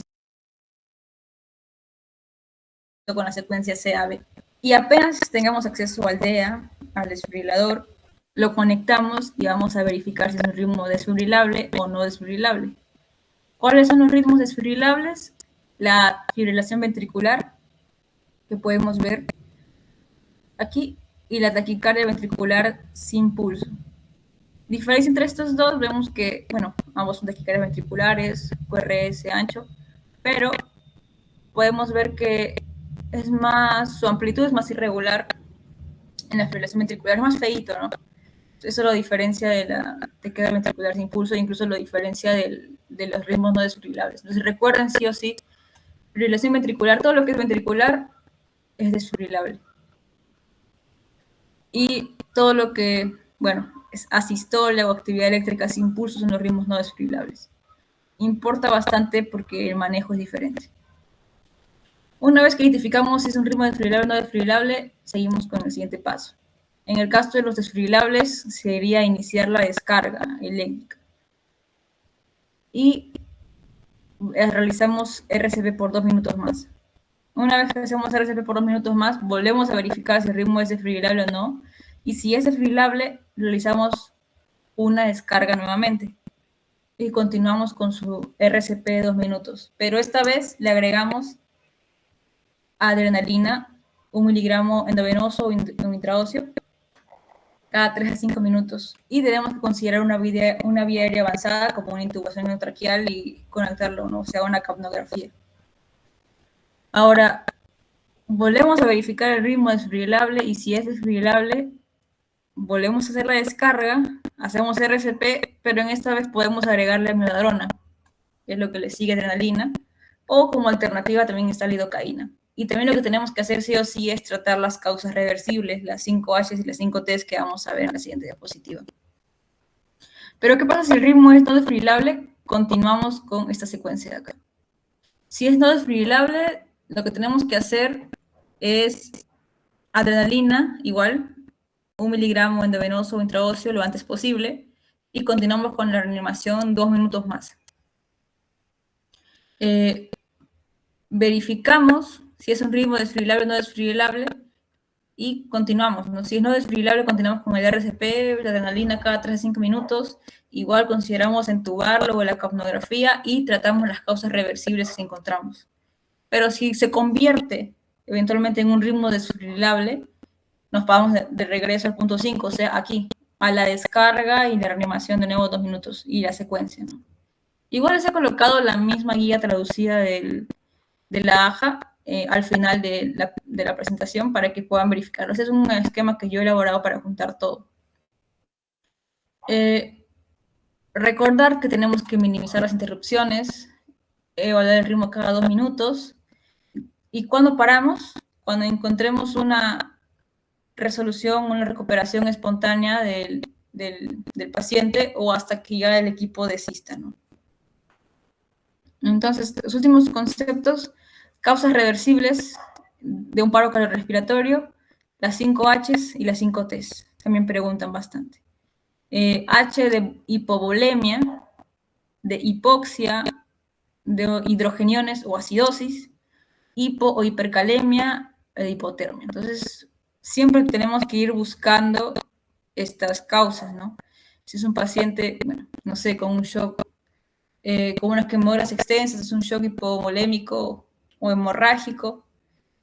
con la secuencia CAB. Y apenas tengamos acceso al DEA, al desfibrilador, lo conectamos y vamos a verificar si es un ritmo desfibrilable o no desfibrilable. ¿Cuáles son los ritmos desfibrilables? La fibrilación ventricular, que podemos ver aquí, y la taquicardia ventricular sin pulso. Diferencia entre estos dos, vemos que, bueno, ambos son taquicardias ventriculares, QRS ancho, pero podemos ver que su amplitud es más irregular en la fibrilación ventricular, es más feíto, ¿no? Eso lo diferencia de la taquicardia ventricular sin pulso e incluso lo diferencia de los ritmos no desfibrilables. Entonces recuerden sí o sí, fibrilación ventricular, todo lo que es ventricular es desfibrilable. Y todo lo que, bueno, es asistolia o actividad eléctrica sin pulso son los ritmos no desfibrilables. Importa bastante porque el manejo es diferente. Una vez que identificamos si es un ritmo desfibrilable o no desfibrilable, seguimos con el siguiente paso. En el caso de los desfibrilables, sería iniciar la descarga eléctrica. Y realizamos RCP por 2 minutos más. Una vez que hacemos RCP por 2 minutos más, volvemos a verificar si el ritmo es desfibrilable o no. Y si es desfibrilable, realizamos una descarga nuevamente. Y continuamos con su RCP de 2 minutos. Pero esta vez le agregamos adrenalina, 1 miligramo endovenoso o intraóseo, cada 3 a 5 minutos. Y debemos considerar una vía aérea avanzada como una intubación endotraqueal y conectarlo, ¿no? O sea, una capnografía. Ahora, volvemos a verificar el ritmo desfibrilable y si es desfibrilable, volvemos a hacer la descarga, hacemos RCP, pero en esta vez podemos agregarle amiodarona, que es lo que le sigue adrenalina, o como alternativa también está la lidocaína. Y también lo que tenemos que hacer sí o sí es tratar las causas reversibles, las 5H y las 5T que vamos a ver en la siguiente diapositiva. Pero ¿qué pasa si el ritmo es no desfibrilable? Continuamos con esta secuencia de acá. Si es no desfibrilable, lo que tenemos que hacer es adrenalina, igual, 1 miligramo endovenoso o intraóseo lo antes posible, y continuamos con la reanimación 2 minutos más. Verificamos si es un ritmo desfibrilable o no desfibrilable, y continuamos, ¿no? Si es no desfibrilable, continuamos con el RCP, la adrenalina cada 3 a 5 minutos, igual consideramos entubarlo o la capnografía y tratamos las causas reversibles que encontramos. Pero si se convierte eventualmente en un ritmo desfibrilable, nos vamos de regreso al punto 5, o sea, aquí, a la descarga y la reanimación de nuevo 2 minutos y la secuencia, ¿no? Igual les he colocado la misma guía traducida de la AJA al final de la presentación para que puedan verificarlo. Ese es un esquema que yo he elaborado para juntar todo. Recordar que tenemos que minimizar las interrupciones, evaluar el ritmo cada 2 minutos, y cuando paramos, cuando encontremos una resolución, una recuperación espontánea del paciente o hasta que ya el equipo desista, ¿no? Entonces, los últimos conceptos, causas reversibles de un paro cardiorrespiratorio, las 5Hs y las 5Ts, también preguntan bastante. H de hipovolemia, de hipoxia, de hidrogeniones o acidosis, hipo o hipercalemia, de hipotermia. Entonces, siempre tenemos que ir buscando estas causas, ¿no? Si es un paciente, bueno, no sé, con un shock, con unas quemaduras extensas, es un shock hipovolémico o hemorrágico,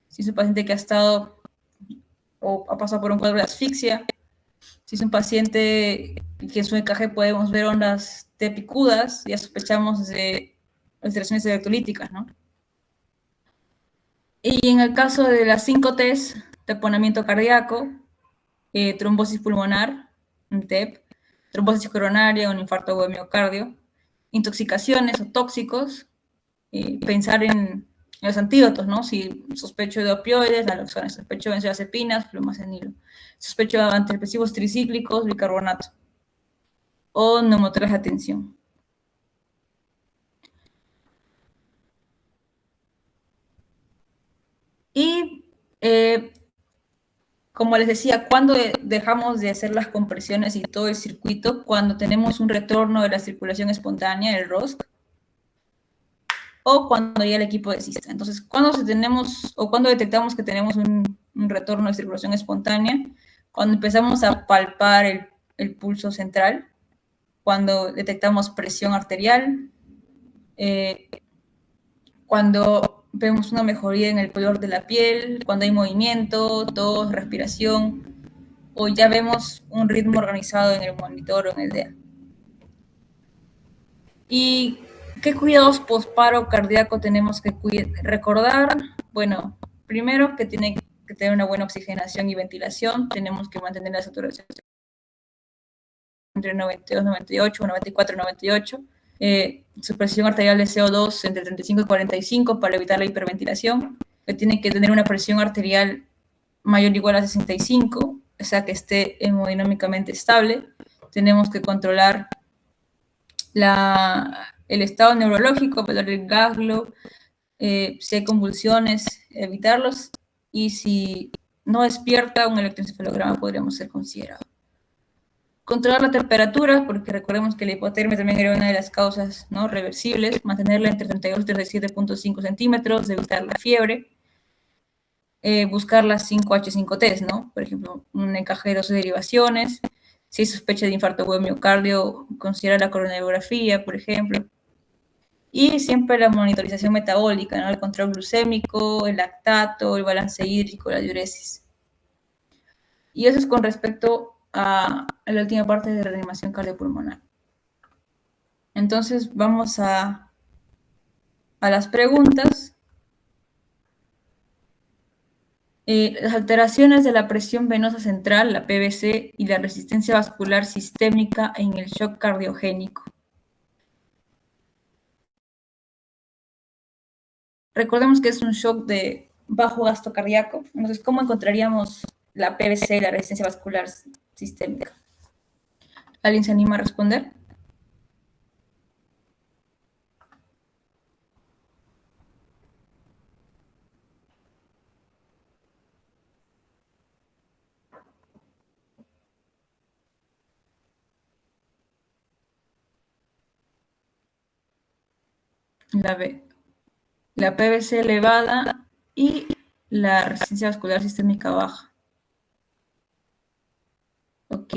si es un paciente que ha estado o ha pasado por un cuadro de asfixia, si es un paciente que en su EKG podemos ver ondas T picudas, ya sospechamos de alteraciones electrolíticas, ¿no? Y en el caso de las 5Ts, taponamiento cardíaco, trombosis pulmonar, un TEP, trombosis coronaria, un infarto de miocardio, intoxicaciones o tóxicos, pensar en los antídotos, ¿no? Si sospecho de opioides, naloxona, sospecho de benzodiazepinas, flumazenilo, sospecho de antidepresivos tricíclicos, bicarbonato, o neumoterapias de atención. Y como les decía, cuando dejamos de hacer las compresiones y todo el circuito, cuando tenemos un retorno de la circulación espontánea, el ROSC, o cuando ya el equipo desista. Entonces, cuando detectamos que tenemos un un retorno de circulación espontánea, cuando empezamos a palpar el pulso central, cuando detectamos presión arterial, cuando vemos una mejoría en el color de la piel, cuando hay movimiento, tos, respiración, o ya vemos un ritmo organizado en el monitor o en el DEA. ¿Y qué cuidados posparo cardíaco tenemos que recordar? Bueno, primero que tiene que tener una buena oxigenación y ventilación, tenemos que mantener la saturación entre 92, 98, 94, 98. Su presión arterial de CO2 entre 35 y 45 para evitar la hiperventilación. Tiene que tener una presión arterial mayor o igual a 65, o sea que esté hemodinámicamente estable. Tenemos que controlar el estado neurológico, velar el ganglo, si hay convulsiones, evitarlos, y si no despierta, un electroencefalograma podríamos ser considerado. Controlar la temperatura, porque recordemos que la hipotermia también era una de las causas no reversibles, mantenerla entre 32 y 37.5 centímetros, evitar la fiebre, buscar las 5H5Ts, ¿no? Por ejemplo, un encaje de 12 derivaciones, si hay sospecha de infarto o miocardio, considerar la coronariografía, por ejemplo. Y siempre la monitorización metabólica, ¿no? El control glucémico, el lactato, el balance hídrico, la diuresis. Y eso es con respecto a la última parte de reanimación cardiopulmonar. Entonces vamos a las preguntas. Las alteraciones de la presión venosa central, la PVC, y la resistencia vascular sistémica en el shock cardiogénico. Recordemos que es un shock de bajo gasto cardíaco. Entonces, ¿cómo encontraríamos la PVC y la resistencia vascular sistémica? ¿Alguien se anima a responder? La PVC elevada y la resistencia vascular sistémica baja. Ok.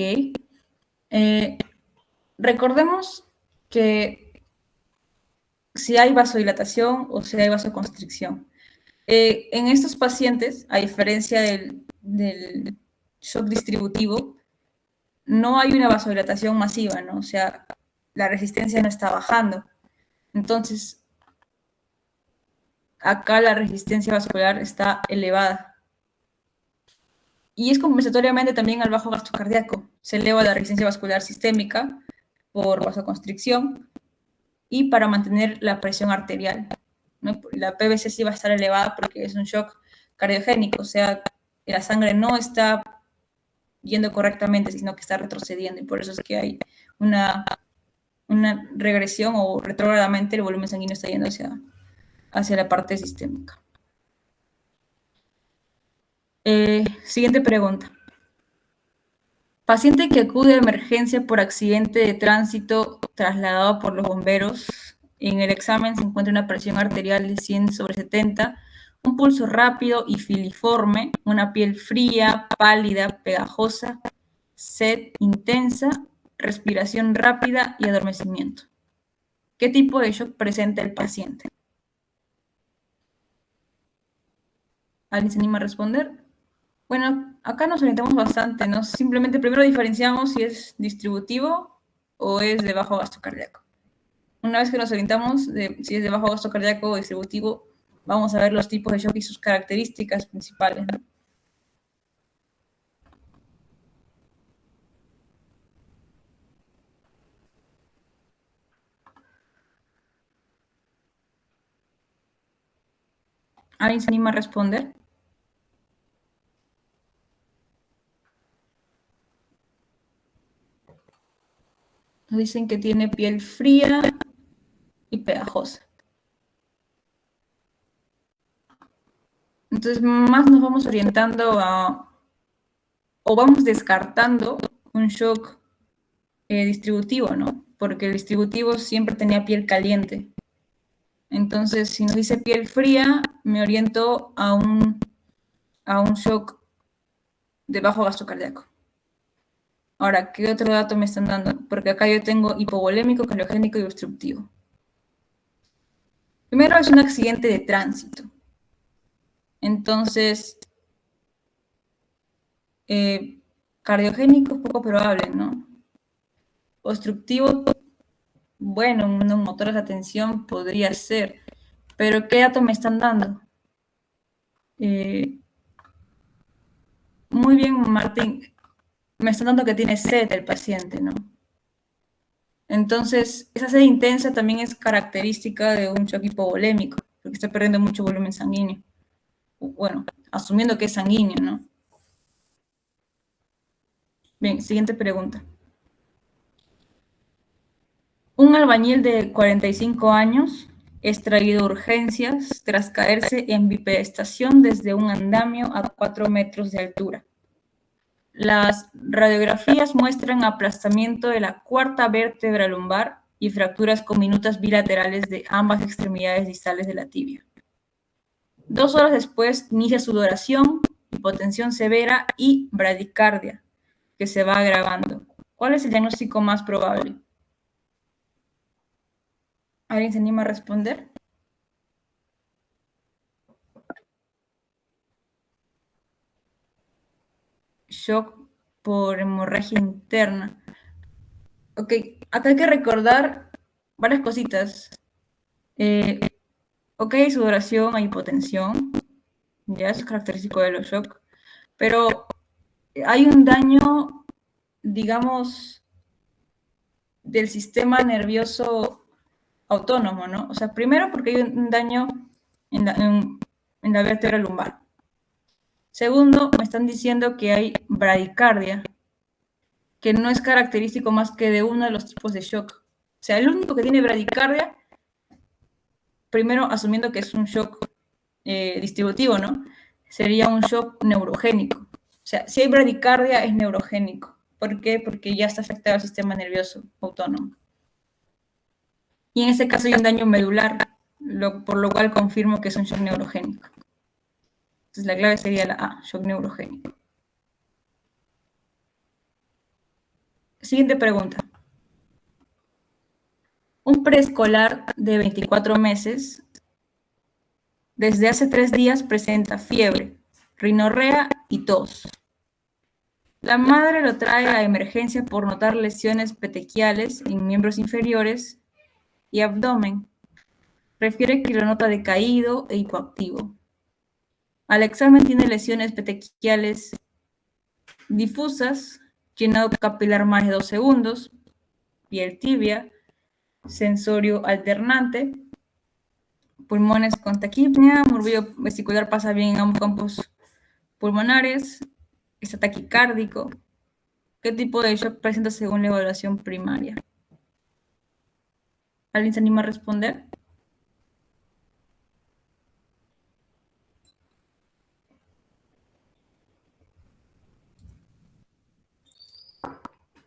Recordemos que si hay vasodilatación o si hay vasoconstricción. En estos pacientes, a diferencia del shock distributivo, no hay una vasodilatación masiva, ¿no? O sea, la resistencia no está bajando. Entonces, acá la resistencia vascular está elevada. Y es compensatoriamente también al bajo gasto cardíaco. Se eleva la resistencia vascular sistémica por vasoconstricción y para mantener la presión arterial, ¿no? La PVC sí va a estar elevada porque es un shock cardiogénico, o sea, la sangre no está yendo correctamente, sino que está retrocediendo, y por eso es que hay una regresión, o retrógradamente el volumen sanguíneo está yendo hacia la parte sistémica. Siguiente pregunta. Paciente que acude a emergencia por accidente de tránsito trasladado por los bomberos. En el examen se encuentra una presión arterial de 100/70, un pulso rápido y filiforme, una piel fría, pálida, pegajosa, sed intensa, respiración rápida y adormecimiento. ¿Qué tipo de shock presenta el paciente? ¿Alguien se anima a responder? Bueno, acá nos orientamos bastante, ¿no? Simplemente primero diferenciamos si es distributivo o es de bajo gasto cardíaco. Una vez que nos orientamos si es de bajo gasto cardíaco o distributivo, vamos a ver los tipos de shock y sus características principales, ¿no? ¿Alguien se anima a responder? Nos dicen que tiene piel fría y pegajosa. Entonces, más nos vamos orientando o vamos descartando un shock distributivo, ¿no? Porque el distributivo siempre tenía piel caliente. Entonces, si nos dice piel fría, me oriento a a un shock de bajo gasto cardíaco. Ahora, ¿qué otro dato me están dando? Porque acá yo tengo hipovolémico, criogénico y obstructivo. Primero es un accidente de tránsito. Entonces, cardiogénico es poco probable, ¿no? Obstructivo, bueno, unos motores de atención podría ser. Pero ¿qué dato me están dando? Muy bien, Martín. Me están dando que tiene sed el paciente, ¿no? Entonces, esa sed intensa también es característica de un shock hipovolémico, porque está perdiendo mucho volumen sanguíneo. Bueno, asumiendo que es sanguíneo, ¿no? Bien, siguiente pregunta. Un albañil de 45 años es traído a urgencias tras caerse en bipedestación desde un andamio a 4 metros de altura. Las radiografías muestran aplastamiento de la cuarta vértebra lumbar y fracturas comminutas bilaterales de ambas extremidades distales de la tibia. 2 horas después inicia sudoración, hipotensión severa y bradicardia, que se va agravando. ¿Cuál es el diagnóstico más probable? ¿Alguien se anima a responder? Shock por hemorragia interna. Ok, acá hay que recordar varias cositas. Ok, sudoración, hay hipotensión, ya eso es característico de los shock, pero hay un daño, digamos, del sistema nervioso autónomo, ¿no? O sea, primero porque hay un daño en la vértebra lumbar. Segundo, me están diciendo que hay bradicardia, que no es característico más que de uno de los tipos de shock. O sea, el único que tiene bradicardia, primero asumiendo que es un shock distributivo, ¿no? Sería un shock neurogénico. O sea, si hay bradicardia es neurogénico. ¿Por qué? Porque ya está afectado el sistema nervioso autónomo. Y en este caso hay un daño medular, por lo cual confirmo que es un shock neurogénico. Entonces la clave sería la A, shock neurogénico. Siguiente pregunta. Un preescolar de 24 meses desde hace 3 días presenta fiebre, rinorrea y tos. La madre lo trae a emergencia por notar lesiones petequiales en miembros inferiores y abdomen. Refiere que lo nota decaído e hipoactivo. Al examen tiene lesiones petequiales difusas, llenado capilar más de 2 segundos, piel tibia, sensorio alternante, pulmones con taquipnea, murmullo vesicular pasa bien en ambos campos pulmonares, está taquicárdico. ¿Qué tipo de shock presenta según la evaluación primaria? ¿Alguien se anima a responder?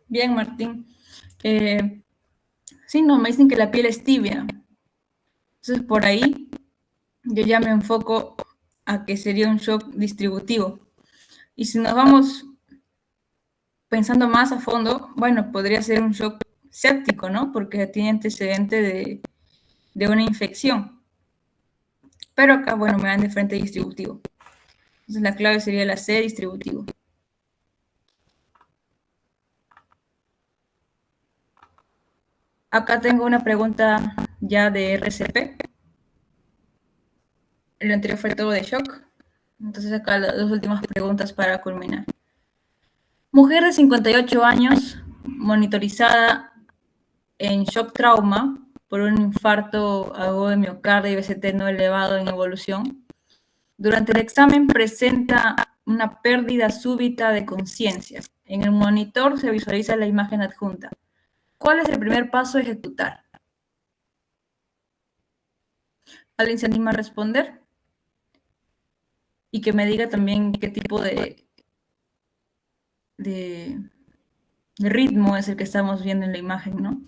Bien, Martín. Sí, no, me dicen que la piel es tibia. Entonces, por ahí yo ya me enfoco a que sería un shock distributivo. Y si nos vamos pensando más a fondo, bueno, podría ser un shock séptico, ¿no? Porque tiene antecedente de una infección. Pero acá, bueno, me dan de frente distributivo. Entonces la clave sería la C, distributivo. Acá tengo una pregunta ya de RCP. El anterior fue todo de shock. Entonces acá las 2 últimas preguntas para culminar. Mujer de 58 años, monitorizada en shock trauma por un infarto agudo de miocardio y BCT no elevado en evolución. Durante el examen presenta una pérdida súbita de conciencia. En el monitor se visualiza la imagen adjunta. ¿Cuál es el primer paso a ejecutar? ¿Alguien se anima a responder? Y que me diga también qué tipo de ritmo es el que estamos viendo en la imagen, ¿no?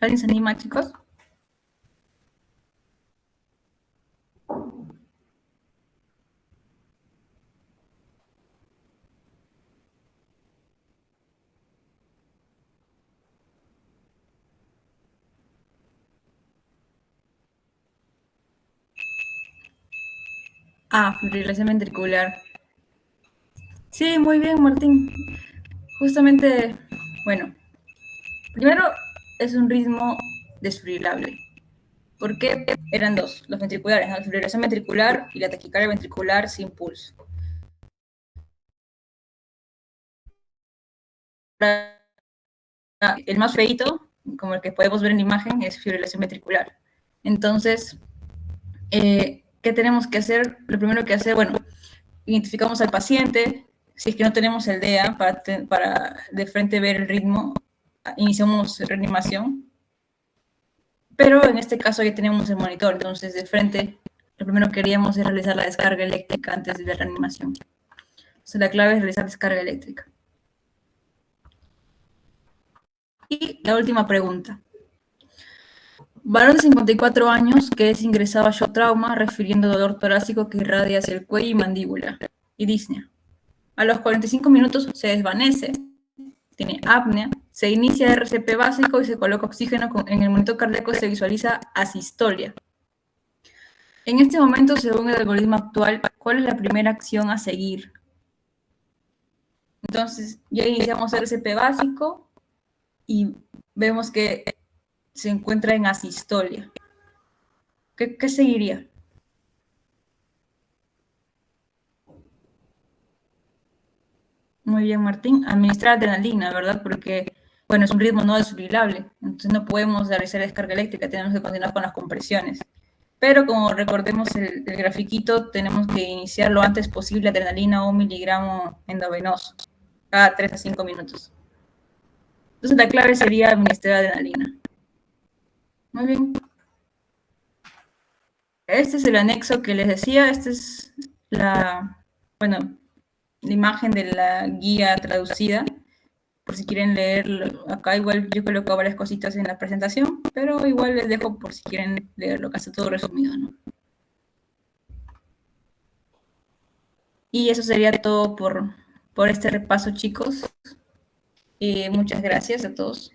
¿Alguien se anima, chicos? Ah, fibrilación ventricular. Sí, muy bien, Martín. Justamente, bueno, primero es un ritmo desfibrilable. ¿Por qué? Eran dos, los ventriculares, ¿no? La fibrilación ventricular y la taquicardia ventricular sin pulso. El más feito, como el que podemos ver en la imagen, es fibrilación ventricular. Entonces, ¿qué tenemos que hacer? Lo primero que hacer, bueno, identificamos al paciente, si es que no tenemos el DEA para de frente ver el ritmo, iniciamos reanimación, pero en este caso ya tenemos el monitor, entonces de frente lo primero que queríamos es realizar la descarga eléctrica antes de la reanimación. Entonces la clave es realizar descarga eléctrica. Y la última pregunta. Varón de 54 años que es ingresado a shock trauma refiriendo dolor torácico que irradia hacia el cuello y mandíbula y disnea. A los 45 minutos se desvanece, tiene apnea, se inicia RCP básico y se coloca oxígeno en el monitor cardíaco, se visualiza asistolia. En este momento, según el algoritmo actual, ¿cuál es la primera acción a seguir? Entonces, ya iniciamos RCP básico y vemos que se encuentra en asistolia. ¿Qué seguiría? Muy bien, Martín. Administrar adrenalina, ¿verdad? Porque, bueno, es un ritmo no desfibrilable, entonces no podemos realizar descarga eléctrica, tenemos que continuar con las compresiones. Pero como recordemos el grafiquito, tenemos que iniciar lo antes posible adrenalina o 1 miligramo endovenoso, cada 3 a 5 minutos. Entonces la clave sería administrar adrenalina. Muy bien. Este es el anexo que les decía, esta es bueno, la imagen de la guía traducida, por si quieren leerlo. Acá igual yo coloco varias cositas en la presentación, pero igual les dejo por si quieren leerlo, casi todo resumido, ¿no? Y eso sería todo por este repaso, chicos. Muchas gracias a todos.